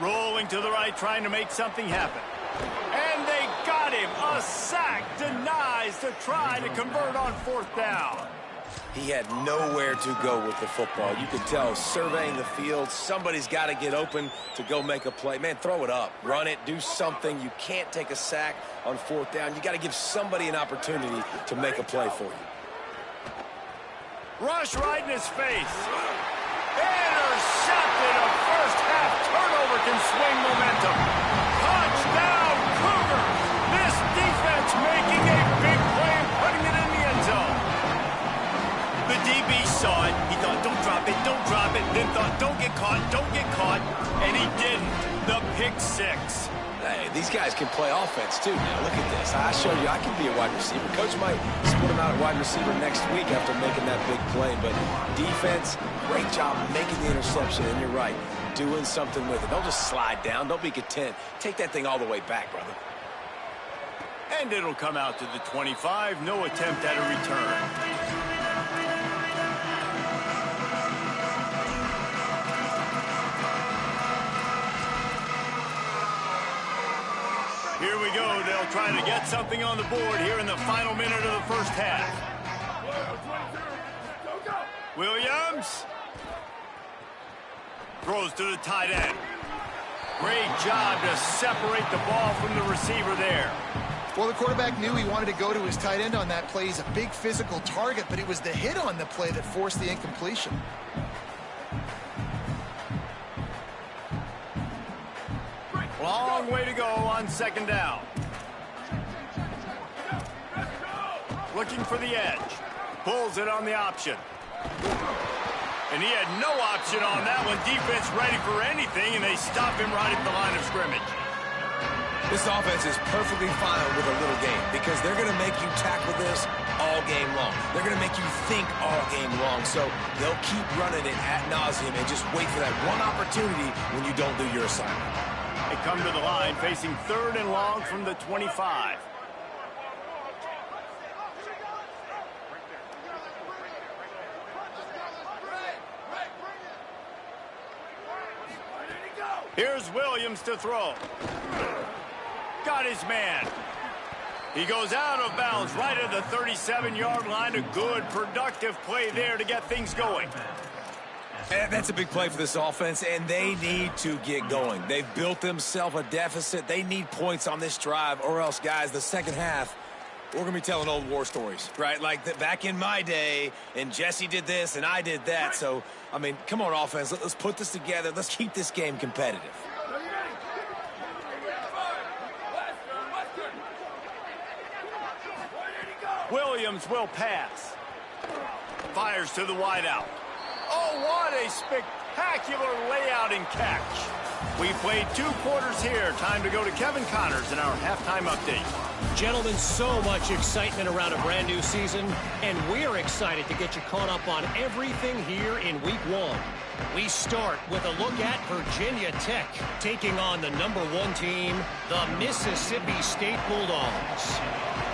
Rolling to the right, trying to make something happen. And they got him. A sack denies the try to convert on 4th down. He had nowhere to go with the football. You could tell, surveying the field, somebody's got to get open to go make a play. Man, throw it up. Run it. Do something. You can't take a sack on 4th down. You got to give somebody an opportunity to make a play for you. Rush right in his face. Intercepted. A first-half turnover can swing momentum. Touchdown, Cougars. This defense making a big play and putting it in the end zone. The DB saw it. He thought, don't drop it, don't drop it. Then thought, don't get caught, and he didn't. The pick 6. Hey, these guys can play offense, too. Now, look at this. I showed you I can be a wide receiver. Coach might split him out at wide receiver next week after making that big play. But defense, great job making the interception. And you're right, doing something with it. Don't just slide down. Don't be content. Take that thing all the way back, brother. And it'll come out to the 25. No attempt at a return. Here we go. They'll try to get something on the board here in the final minute of the first half. Williams throws to the tight end. Great job to separate the ball from the receiver there. Well, the quarterback knew he wanted to go to his tight end on that play. He's a big physical target, but it was the hit on the play that forced the incompletion. Long way to go on second down. Looking for the edge. Pulls it on the option. And he had no option on that one. Defense ready for anything, and they stop him right at the line of scrimmage. This offense is perfectly fine with a little game because they're going to make you tackle this all game long. They're going to make you think all game long. So they'll keep running it ad nauseum and just wait for that one opportunity when you don't do your assignment. They come to the line facing 3rd and long from the 25. Here's Williams to throw. Got his man. He goes out of bounds right at the 37-yard line. A good, productive play there to get things going. And that's a big play for this offense, and they need to get going. They've built themselves a deficit. They need points on this drive, or else, guys, the second half, we're going to be telling old war stories, right? Like back in my day, and Jesse did this, and I did that. So, I mean, come on, offense. Let's put this together. Let's keep this game competitive. Williams will pass. Fires to the wideout. Oh, what a spectacular layout and catch. We played 2 quarters here. Time to go to Kevin Connors in our halftime update. Gentlemen, so much excitement around a brand new season, and we're excited to get you caught up on everything here in Week 1. We start with a look at Virginia Tech taking on the #1 team, the Mississippi State Bulldogs.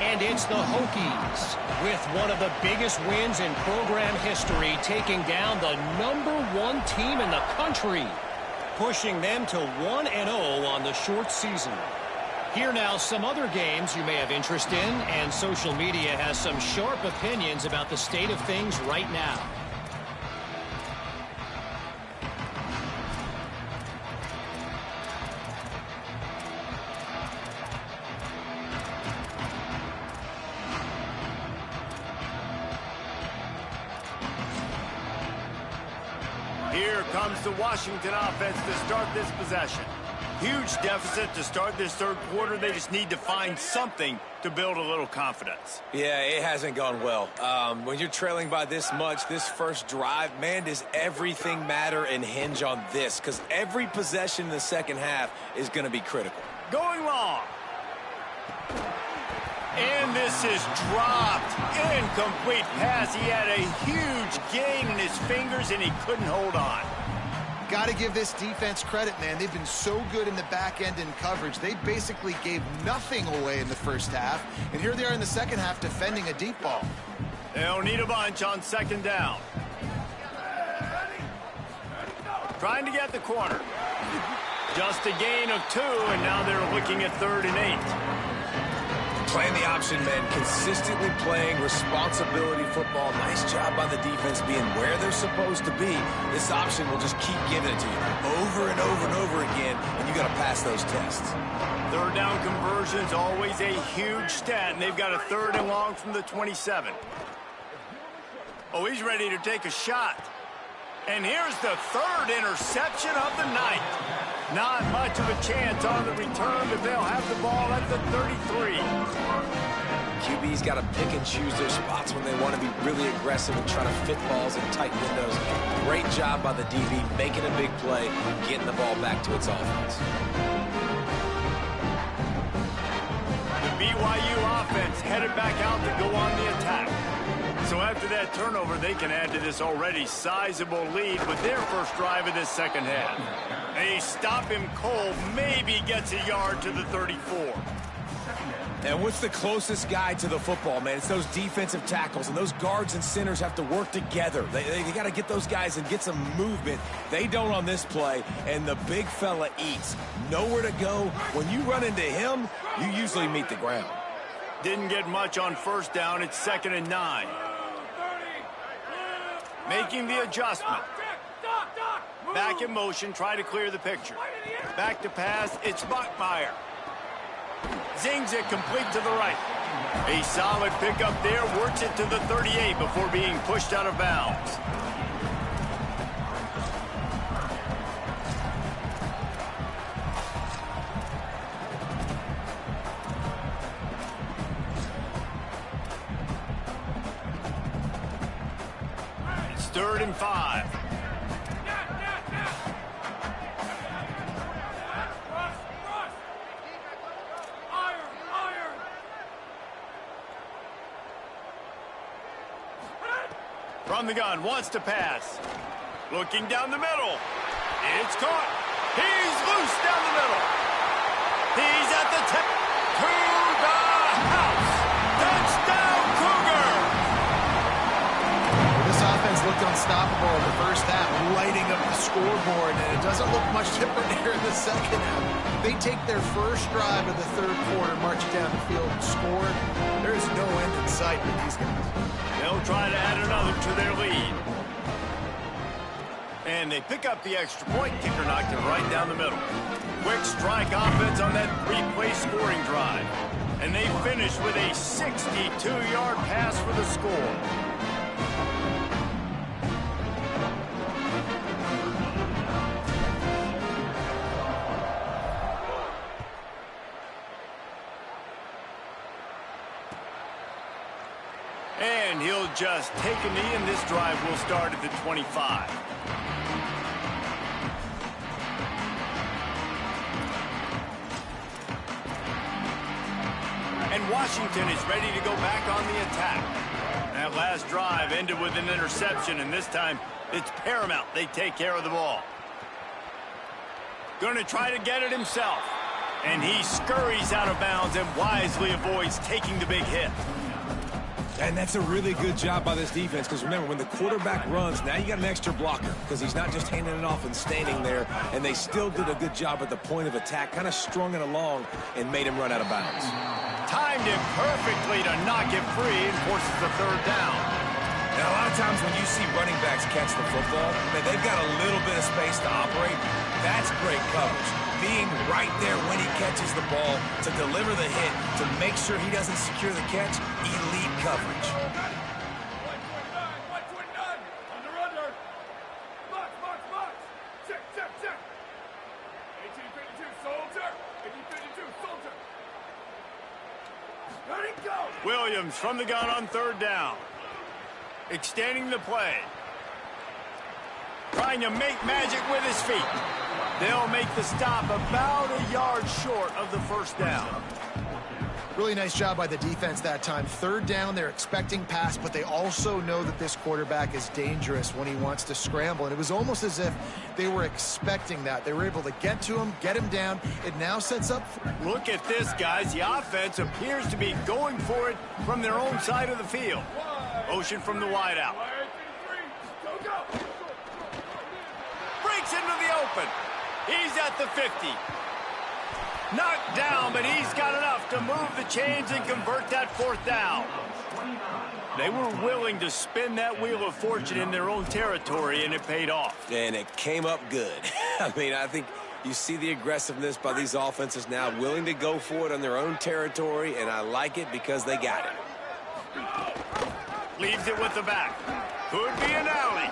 And it's the Hokies with one of the biggest wins in program history, taking down the #1 team in the country, pushing them to 1-0 on the short season. Here now some other games you may have interest in, and social media has some sharp opinions about the state of things right now. Here comes the Washington offense to start this possession. Huge deficit to start this 3rd quarter. They just need to find something to build a little confidence. Yeah, it hasn't gone well. When you're trailing by this much, this first drive, man, does everything matter and hinge on this, because every possession in the second half is going to be critical. Going long. And this is dropped. Incomplete pass. He had a huge gain in his fingers, and he couldn't hold on. Got to give this defense credit, man. They've been so good in the back end in coverage. They basically gave nothing away in the first half. And here they are in the second half defending a deep ball. They'll need a bunch on second down. Trying to get the corner. Just a gain of 2, and now they're looking at 3rd and 8. Playing the option, man, consistently playing responsibility football. Nice job by the defense being where they're supposed to be. This option will just keep giving it to you over and over and over again, and you got to pass those tests. 3rd down conversion's always a huge stat, and they've got a 3rd and long from the 27. Oh, he's ready to take a shot. And here's the 3rd interception of the night. Not much of a chance on the return, but they'll have the ball at the 33. QB's got to pick and choose their spots when they want to be really aggressive and try to fit balls in tight windows. Great job by the DB, making a big play, getting the ball back to its offense. The BYU offense headed back out to go on the attack. So after that turnover, they can add to this already sizable lead with their first drive of this second half. They stop him cold, maybe gets a yard to the 34. And what's the closest guy to the football, man? It's those defensive tackles, and those guards and centers have to work together. They got to get those guys and get some movement. They don't on this play, and the big fella eats. Nowhere to go. When you run into him, you usually meet the ground. Didn't get much on first down. It's 2nd and 9. Making the adjustment. Back in motion, try to clear the picture. Back to pass, it's Bachmeier. Zings it complete to the right. A solid pickup there, works it to the 38 before being pushed out of bounds. 3rd and 5. From the gun, wants to pass. Looking down the middle. It's caught. He's loose down the middle. He's at the 10. To the house. Touchdown, Cougar. This offense looked unstoppable in the first half, lighting up the scoreboard, and it doesn't look much different here in the second half. They take their first drive of the third quarter, march it down the field, and score. There is no end in sight for these guys. They'll try to add another to their lead. And they pick up the extra point. Kicker knocked it right down the middle. Quick strike offense on that 3-play scoring drive. And they finish with a 62-yard pass for the score. And he'll just take a knee, and this drive will start at the 25. And Washington is ready to go back on the attack. That last drive ended with an interception, and this time it's paramount they take care of the ball. Going to try to get it himself. And he scurries out of bounds and wisely avoids taking the big hit. And that's a really good job by this defense, because remember, when the quarterback runs, now you got an extra blocker, because he's not just handing it off and standing there, and they still did a good job at the point of attack, kind of strung it along and made him run out of bounds. Timed it perfectly to knock it free and forces the 3rd down. Now, a lot of times when you see running backs catch the football, man, they've got a little bit of space to operate. That's great coverage. Being right there when he catches the ball to deliver the hit, to make sure he doesn't secure the catch, elite coverage. 129, under. Box. Check. 1852, soldier. 1852, soldier. Let it go. Williams from the gun on 3rd down. Extending the play. Trying to make magic with his feet. They'll make the stop about a yard short of the 1st down. Really nice job by the defense that time. 3rd down, they're expecting pass, but they also know that this quarterback is dangerous when he wants to scramble. And it was almost as if they were expecting that. They were able to get to him, get him down. It now sets up. Look at this, guys. The offense appears to be going for it from their own side of the field. Motion from the wideout. Breaks into the open. He's at the 50. Knocked down, but he's got enough to move the chains and convert that 4th down. They were willing to spin that wheel of fortune in their own territory, and it paid off. And it came up good. I mean, I think you see the aggressiveness by these offenses now, willing to go for it on their own territory, and I like it because they got it. Leaves it with the back. Could be an alley.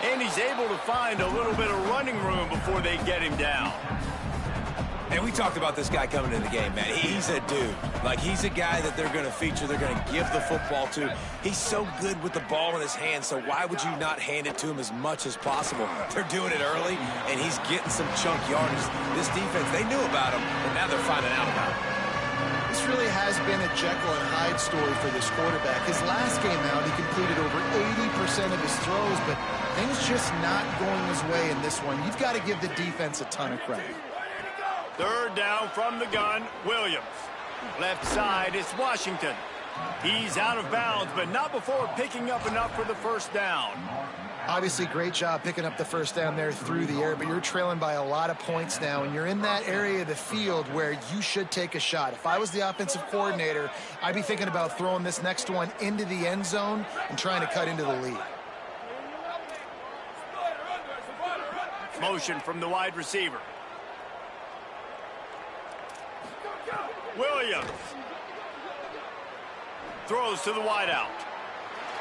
And he's able to find a little bit of running room before they get him down. And we talked about this guy coming into the game, man. He's a dude. Like, he's a guy that they're going to feature, they're going to give the football to. He's so good with the ball in his hand, so why would you not hand it to him as much as possible? They're doing it early, and he's getting some chunk yardage. This defense, they knew about him, but now they're finding out about him. This really has been a Jekyll and Hyde story for this quarterback. His last game out, he completed over 80% of his throws, but things just not going his way in this one. You've got to give the defense a ton of credit. 3rd down from the gun, Williams. Left side, it's Washington. He's out of bounds, but not before picking up enough for the 1st down. Obviously, great job picking up the 1st down there through the air, but you're trailing by a lot of points now, and you're in that area of the field where you should take a shot. If I was the offensive coordinator, I'd be thinking about throwing this next one into the end zone and trying to cut into the lead. Motion from the wide receiver. Williams throws to the wideout.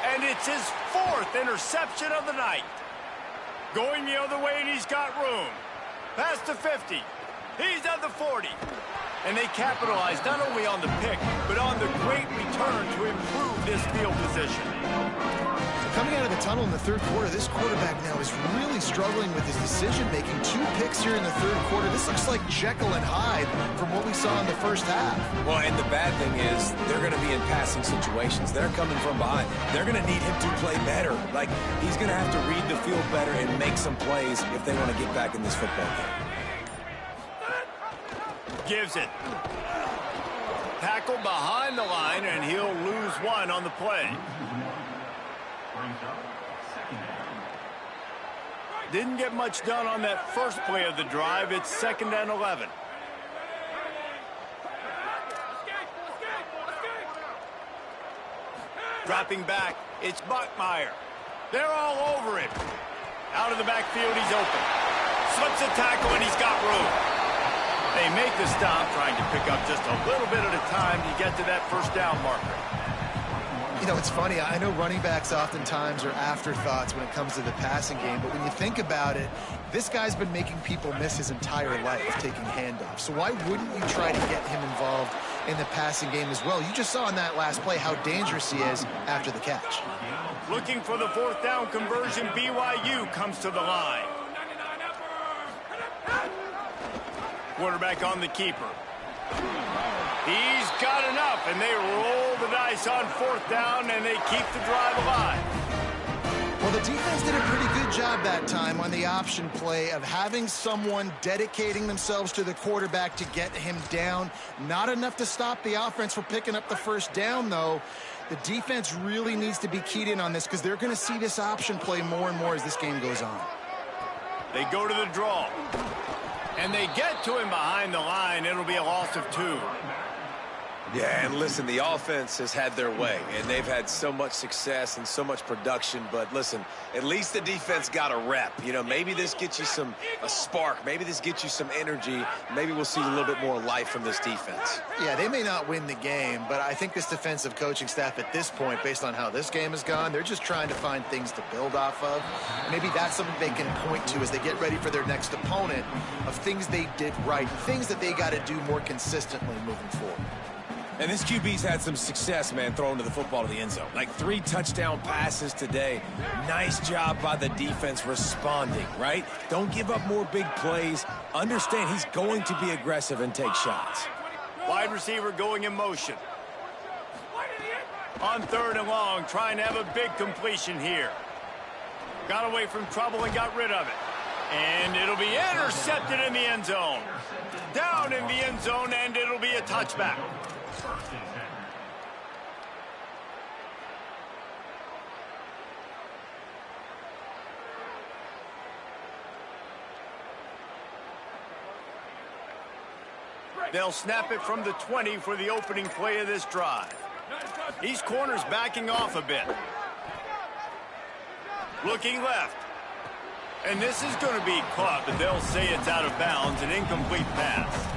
And it's his 4th interception of the night. Going the other way, and he's got room. Past the 50. He's at the 40. And they capitalized not only on the pick, but on the great return to improve this field position. A coming out of the tunnel in the third quarter, this quarterback now is really struggling with his decision-making. 2 picks here in the third quarter. This looks like Jekyll and Hyde from what we saw in the first half. Well, and the bad thing is they're going to be in passing situations. They're coming from behind. They're going to need him to play better. Like, he's going to have to read the field better and make some plays if they want to get back in this football game. Gives it. Tackle behind the line, and he'll lose 1 on the play. Didn't get much done on that first play of the drive. It's 2nd and 11. Dropping back, it's Buckmeyer. They're all over him. Out of the backfield, he's open. Slips a tackle, and he's got room. They make the stop, trying to pick up just a little bit at a time to get to that first down marker. You know, it's funny. I know running backs oftentimes are afterthoughts when it comes to the passing game, but when you think about it, this guy's been making people miss his entire life taking handoffs. So why wouldn't you try to get him involved in the passing game as well? You just saw in that last play how dangerous he is after the catch. Looking for the 4th down conversion. BYU comes to the line. Quarterback on the keeper. He's got enough, and they roll the dice on 4th down, and they keep the drive alive. Well, the defense did a pretty good job that time on the option play of having someone dedicating themselves to the quarterback to get him down. Not enough to stop the offense from picking up the first down, though. The defense really needs to be keyed in on this because they're going to see this option play more and more as this game goes on. They go to the draw. And they get to him behind the line. It'll be a loss of 2. Yeah, and listen, the offense has had their way, and they've had so much success and so much production. But listen, at least the defense got a rep. You know, maybe this gets you a spark. Maybe this gets you some energy. Maybe we'll see a little bit more life from this defense. Yeah, they may not win the game, but I think this defensive coaching staff at this point, based on how this game has gone, they're just trying to find things to build off of. Maybe that's something they can point to as they get ready for their next opponent of things they did right, things that they got to do more consistently moving forward. And this QB's had some success, man, throwing to the football to the end zone. Like 3 touchdown passes today. Nice job by the defense responding, right? Don't give up more big plays. Understand he's going to be aggressive and take shots. Wide receiver going in motion. On 3rd and long, trying to have a big completion here. Got away from trouble and got rid of it. And it'll be intercepted in the end zone. Down in the end zone, and it'll be a touchback. They'll snap it from the 20 for the opening play of this drive. These corners backing off a bit. Looking left. And this is going to be caught, but they'll say it's out of bounds, an incomplete pass.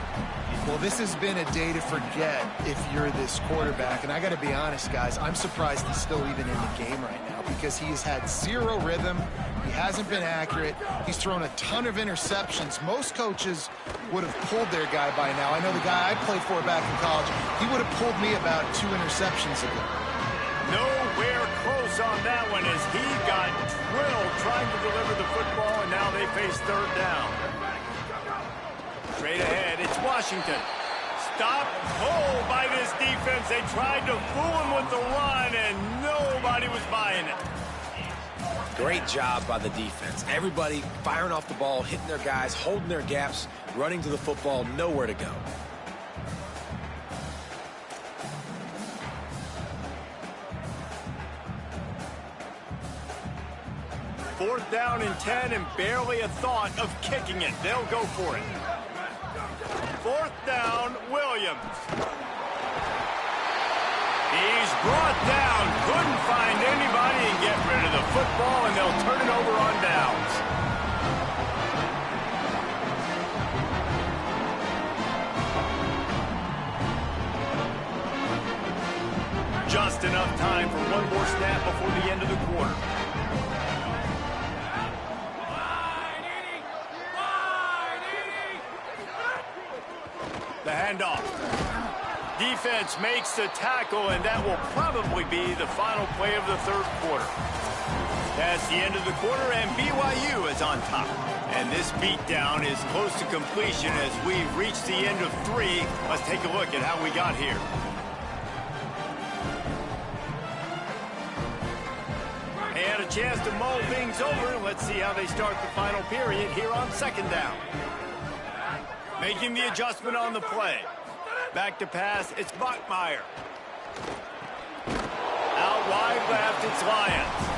Well, this has been a day to forget if you're this quarterback. And I got to be honest, guys, I'm surprised he's still even in the game right now because he has had 0 rhythm. He hasn't been accurate. He's thrown a ton of interceptions. Most coaches would have pulled their guy by now. I know the guy I played for back in college, he would have pulled me about 2 interceptions ago. Nowhere close on that one as he got drilled trying to deliver the football, and now they face 3rd down. Straight ahead, it's Washington. Stop cold by this defense. They tried to fool him with the run, and nobody was buying it. Great job by the defense. Everybody firing off the ball, hitting their guys, holding their gaps, running to the football, nowhere to go. Fourth down and 10, and barely a thought of kicking it. They'll go for it. 4th down, Williams. He's brought down, couldn't find anybody and get rid of the football, and they'll turn it over on downs. Just enough time for one more snap before the end of the quarter. The handoff. defense makes the tackle, and that will probably be the final play of the third quarter. That's the end of the quarter, and BYU is on top. And this beatdown is close to completion as we reach the end of 3. Let's take a look at how we got here. They had a chance to mull things over. Let's see how they start the final period here on second down. Making the adjustment on the play. Back to pass, it's Bachmeier. Out wide left, it's Lions.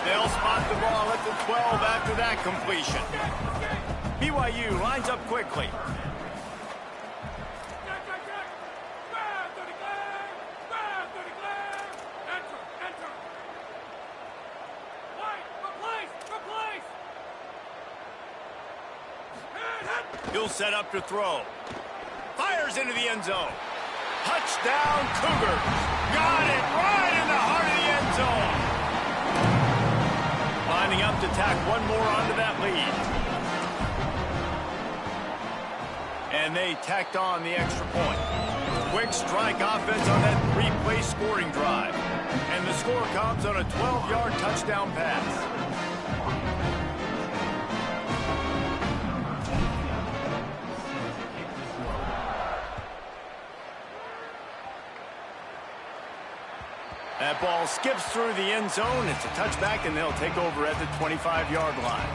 They'll spot the ball at the 12 after that completion. BYU lines up quickly. He'll set up to throw. Fires into the end zone. Touchdown, Cougars. Got it right in the heart of the end zone. Lining up to tack one more onto that lead. And they tacked on the extra point. Quick strike offense on that 3-play scoring drive. And the score comes on a 12-yard touchdown pass. That ball skips through the end zone. It's a touchback, and they'll take over at the 25-yard line.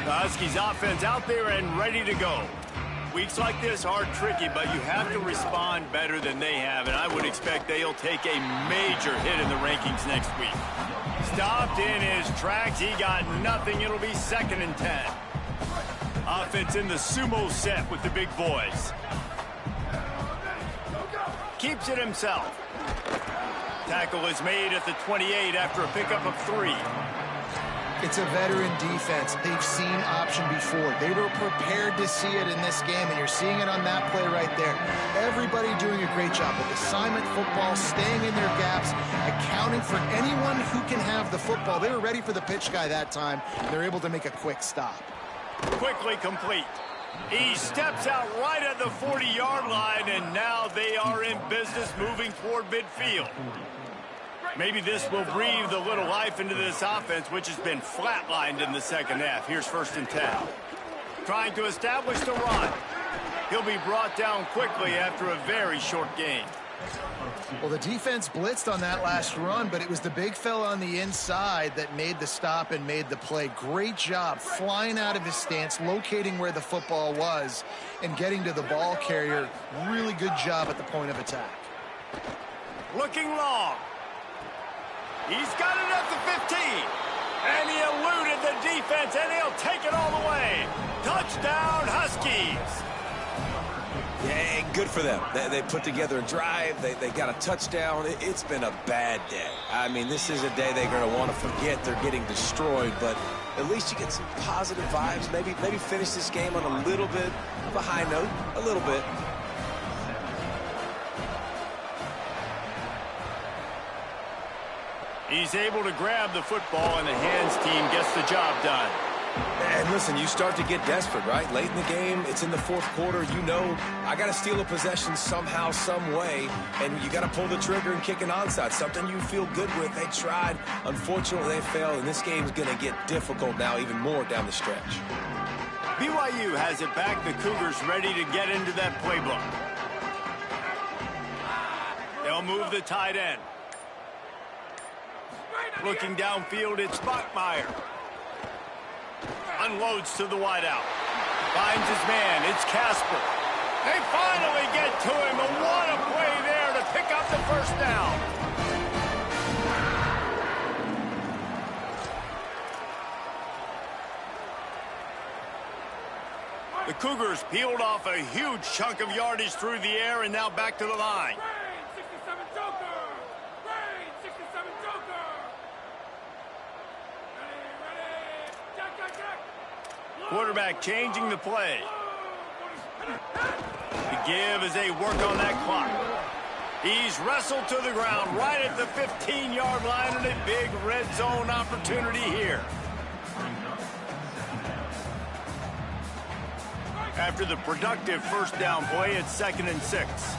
The Huskies offense out there and ready to go. Weeks like this are tricky, but you have to respond better than they have, and I would expect they'll take a major hit in the rankings next week. Stopped in his tracks. He got nothing. It'll be 2nd and 10. Offense in the sumo set with the big boys. Keeps it himself. Tackle is made at the 28 after a pickup of 3. It's a veteran defense. They've seen option before. They were prepared to see it in this game, and you're seeing it on that play right there. Everybody doing a great job with assignment football, staying in their gaps, accounting for anyone who can have the football. They were ready for the pitch guy that time. They're able to make a quick stop. Quickly complete. He steps out right at the 40-yard line, and now they are in business moving toward midfield. Maybe this will breathe a little life into this offense, which has been flatlined in the second half. Here's 1st and 10. Trying to establish the run. He'll be brought down quickly after a very short gain. Well, the defense blitzed on that last run, but it was the big fella on the inside that made the stop and made the play. Great job flying out of his stance, locating where the football was, and getting to the ball carrier. Really good job at the point of attack. Looking long. He's got it at the 15. And he eluded the defense, and he'll take it all the way. Touchdown, Huskies. Yeah, good for them. They put together a drive. They got a touchdown. It's been a bad day. I mean, this is a day they're going to want to forget. They're getting destroyed, but at least you get some positive vibes. Maybe finish this game on a little bit of a high note, a little bit. He's able to grab the football, and the hands team gets the job done. And listen, you start to get desperate, right? Late in the game, it's in the 4th quarter. You know, I got to steal a possession somehow, some way, and you got to pull the trigger and kick an onside, something you feel good with. They tried. Unfortunately, they failed, and this game's going to get difficult now, even more down the stretch. BYU has it back. The Cougars ready to get into that playbook. They'll move the tight end. Looking downfield, it's Bachmeier. Unloads to the wideout. Finds his man. It's Casper. They finally get to him. And what a play there to pick up the 1st down. The Cougars peeled off a huge chunk of yardage through the air and now back to the line. Quarterback changing the play. The give as they work on that clock. He's wrestled to the ground right at the 15-yard line, and a big red zone opportunity here. After the productive first down play, it's 2nd and 6.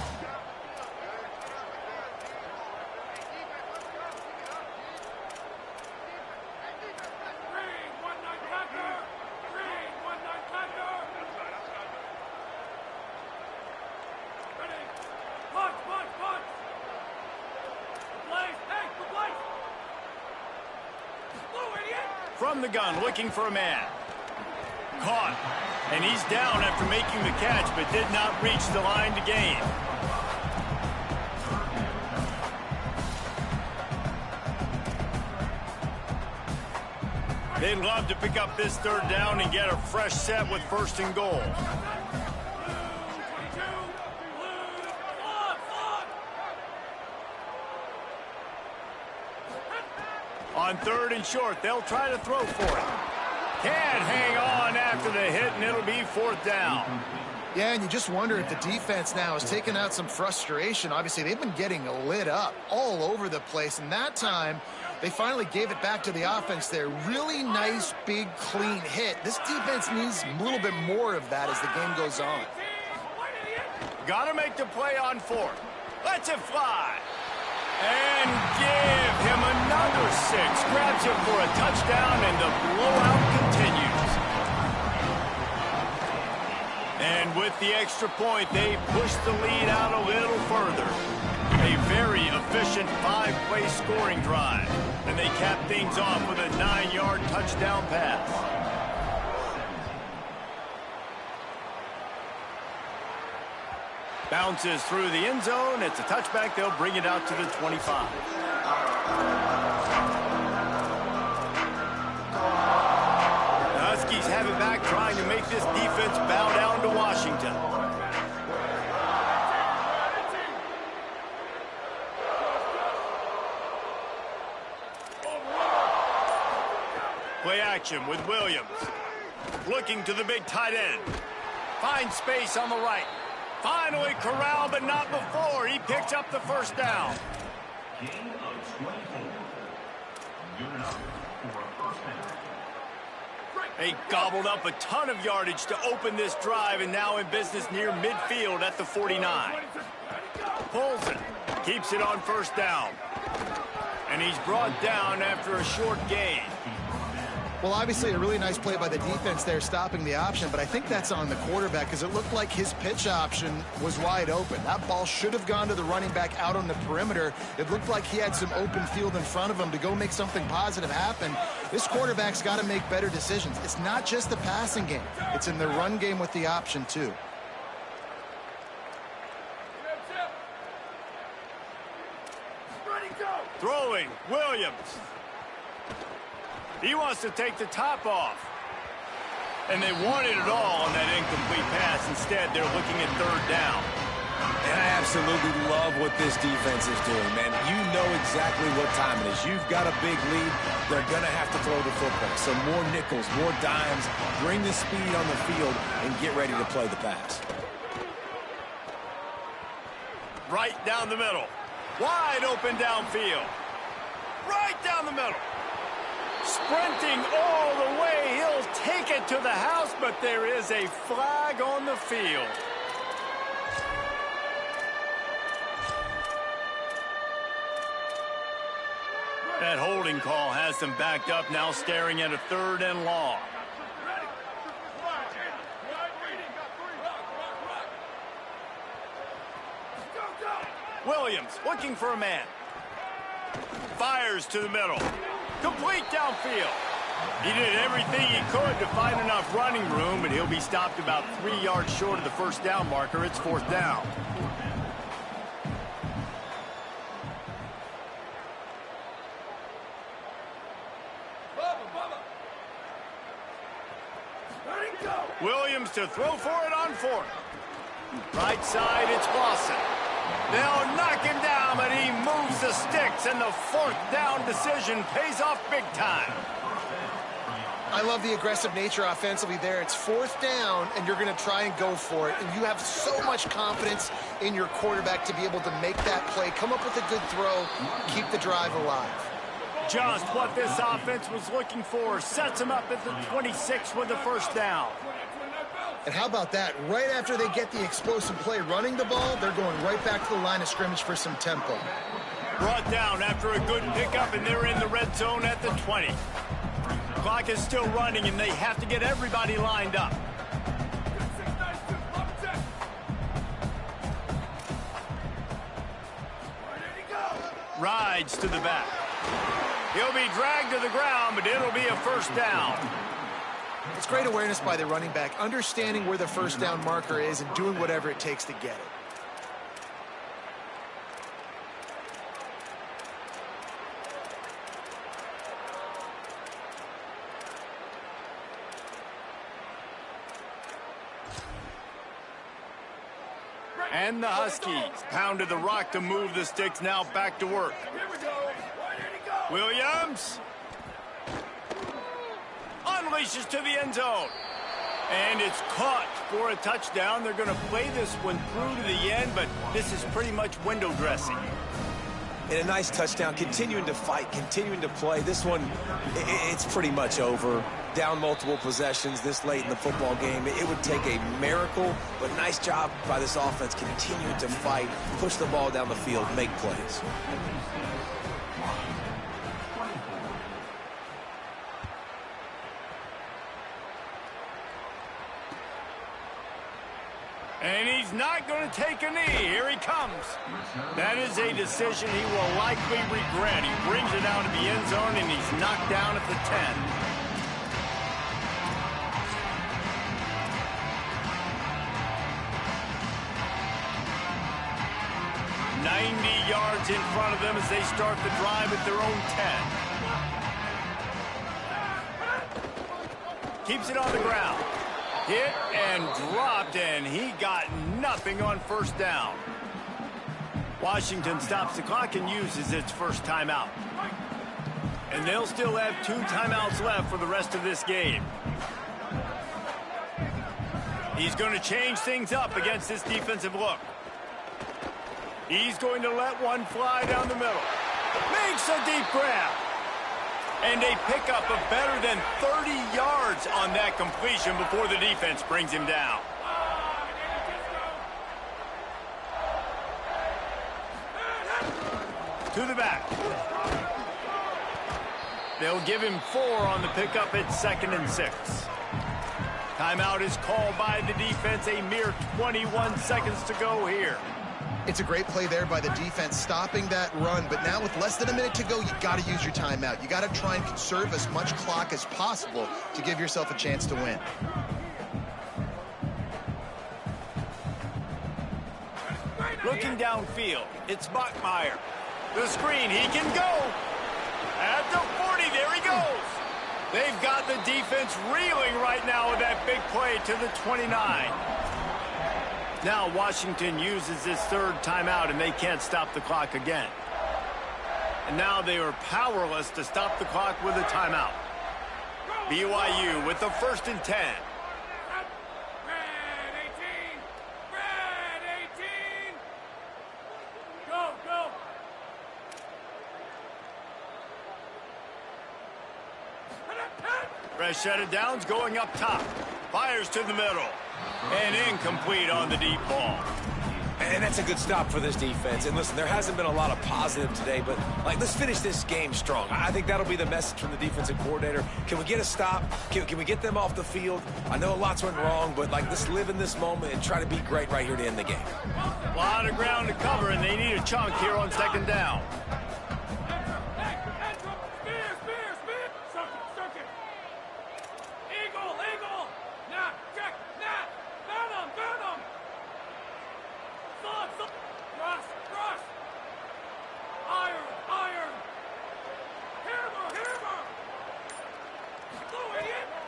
From the gun, looking for a man. Caught. And he's down after making the catch, but did not reach the line to gain. They'd love to pick up this 3rd down and get a fresh set with 1st and goal. On 3rd and short, they'll try to throw for it. Can't hang on after the hit, and it'll be 4th down. Yeah, and you just wonder if the defense now is taking out some frustration. Obviously, they've been getting lit up all over the place, and that time they finally gave it back to the offense there. Really nice, big, clean hit. This defense needs a little bit more of that as the game goes on. Got to make the play on 4th. Lets it fly. And give him another 6. Grabs him for a touchdown, and the blowout continues. And with the extra point, they push the lead out a little further. A very efficient 5-play scoring drive. And they cap things off with a 9-yard touchdown pass. Bounces through the end zone. It's a touchback. They'll bring it out to the 25. The Huskies have it back, trying to make this defense bow down to Washington. Play action with Williams. Looking to the big tight end. Finds space on the right. Finally corralled, but not before. He picks up the 1st down. Gain of 24. Unit up for a 1st down. They gobbled up a ton of yardage to open this drive, and now in business near midfield at the 49. Pulls it. Keeps it on 1st down. And he's brought down after a short gain. Well, obviously a really nice play by the defense there, stopping the option, but I think that's on the quarterback because it looked like his pitch option was wide open. That ball should have gone to the running back out on the perimeter. It looked like he had some open field in front of him to go make something positive happen. This quarterback's got to make better decisions. It's not just the passing game. It's in the run game with the option, too. Throwing, Williams. He wants to take the top off. And they wanted it all on that incomplete pass. Instead, they're looking at 3rd down. And I absolutely love what this defense is doing, man. You know exactly what time it is. You've got a big lead. They're going to have to throw the football. So more nickels, more dimes. Bring the speed on the field and get ready to play the pass. Right down the middle. Wide open downfield. Right down the middle. Sprinting all the way. He'll take it to the house, but there is a flag on the field. That holding call has them backed up, now staring at a 3rd and long. Williams looking for a man. Fires to the middle. Complete downfield. He did everything he could to find enough running room, but he'll be stopped about 3 yards short of the 1st down marker. It's 4th down. Williams to throw for it on 4th. Right side, it's Lawson. They'll knock him down, but he moves the sticks, and the 4th down decision pays off big time. I love the aggressive nature offensively there. It's 4th down, and you're going to try and go for it. And you have so much confidence in your quarterback to be able to make that play, come up with a good throw, keep the drive alive. Just what this offense was looking for. Sets him up at the 26 with the 1st down. And how about that? Right after they get the explosive play running the ball, they're going right back to the line of scrimmage for some tempo. Brought down after a good pickup, and they're in the red zone at the 20. Clock is still running, and they have to get everybody lined up. Rides to the back. He'll be dragged to the ground, but it'll be a first down. It's great awareness by the running back, understanding where the first down marker is and doing whatever it takes to get it. And the Huskies pounded the rock to move the sticks, now back to work. Williams unleashes to the end zone. And it's caught for a touchdown. They're going to play this one through to the end, but this is pretty much window dressing. And a nice touchdown, continuing to fight, continuing to play. This one, it's pretty much over. Down multiple possessions this late in the football game. It would take a miracle, but nice job by this offense continuing to fight, push the ball down the field, make plays. And he's not going to take a knee. Here he comes. That is a decision he will likely regret. He brings it out of the end zone, and he's knocked down at the 10. Yards in front of them as they start the drive at their own 10. Keeps it on the ground. Hit and dropped, and he got nothing on first down. Washington stops the clock and uses its first timeout. And they'll still have 2 timeouts left for the rest of this game. He's going to change things up against this defensive look. He's going to let one fly down the middle. Makes a deep grab. And a pickup of better than 30 yards on that completion before the defense brings him down. To the back. They'll give him 4 on the pickup at 2nd and 6. Timeout is called by the defense. A mere 21 seconds to go here. It's a great play there by the defense, stopping that run. But now with less than a minute to go, you got to use your timeout. You got to try and conserve as much clock as possible to give yourself a chance to win. Looking downfield, it's Bachmeier. The screen, he can go. At the 40, there he goes. They've got the defense reeling right now with that big play to the 29. Now Washington uses his 3rd timeout, and they can't stop the clock again. And now they are powerless to stop the clock with a timeout. BYU with the 1st and 10. Fresh set of downs going up top. Fires to the middle. And incomplete on the deep ball. And that's a good stop for this defense. And listen, there hasn't been a lot of positive today, but let's finish this game strong. I think that'll be the message from the defensive coordinator. Can we get a stop? Can we get them off the field? I know a lot's went wrong, but let's live in this moment and try to be great right here to end the game. A lot of ground to cover, and they need a chunk here on 2nd down.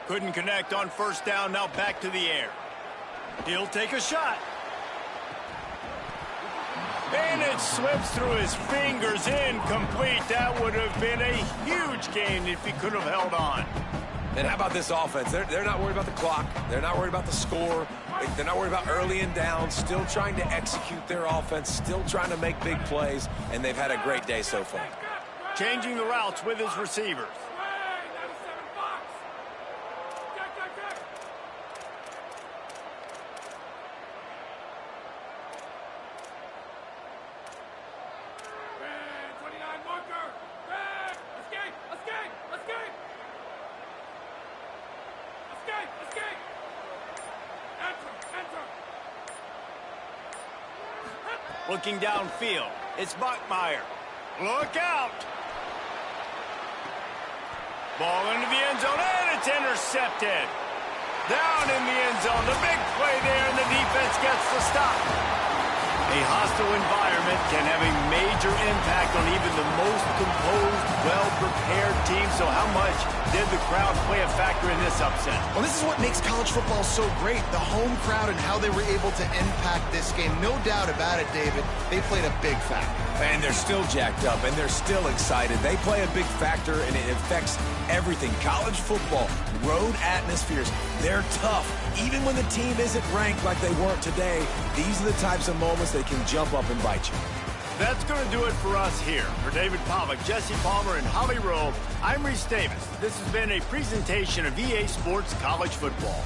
Couldn't connect on first down, now back to the air. He'll take a shot. And it slips through his fingers, incomplete. That would have been a huge gain if he could have held on. And how about this offense? They're not worried about the clock. They're not worried about the score. They're not worried about early and down. Still trying to execute their offense. Still trying to make big plays. And they've had a great day so far. Changing the routes with his receivers. Looking downfield, it's Buckmeyer. Look out! Ball into the end zone, and it's intercepted. Down in the end zone, the big play there, and the defense gets the stop. A hostile environment can have a major impact on even the most composed, well-prepared team. So how much did the crowd play a factor in this upset? Well, this is what makes college football so great, the home crowd and how they were able to impact this game. No doubt about it, David. They played a big factor. And they're still jacked up, and they're still excited. They play a big factor, and it affects everything. College football, road atmospheres, they're tough. Even when the team isn't ranked like they weren't today, these are the types of moments they can jump up and bite you. That's going to do it for us here. For David Pollack, Jesse Palmer, and Holly Rowe, I'm Reese Davis. This has been a presentation of EA Sports College Football.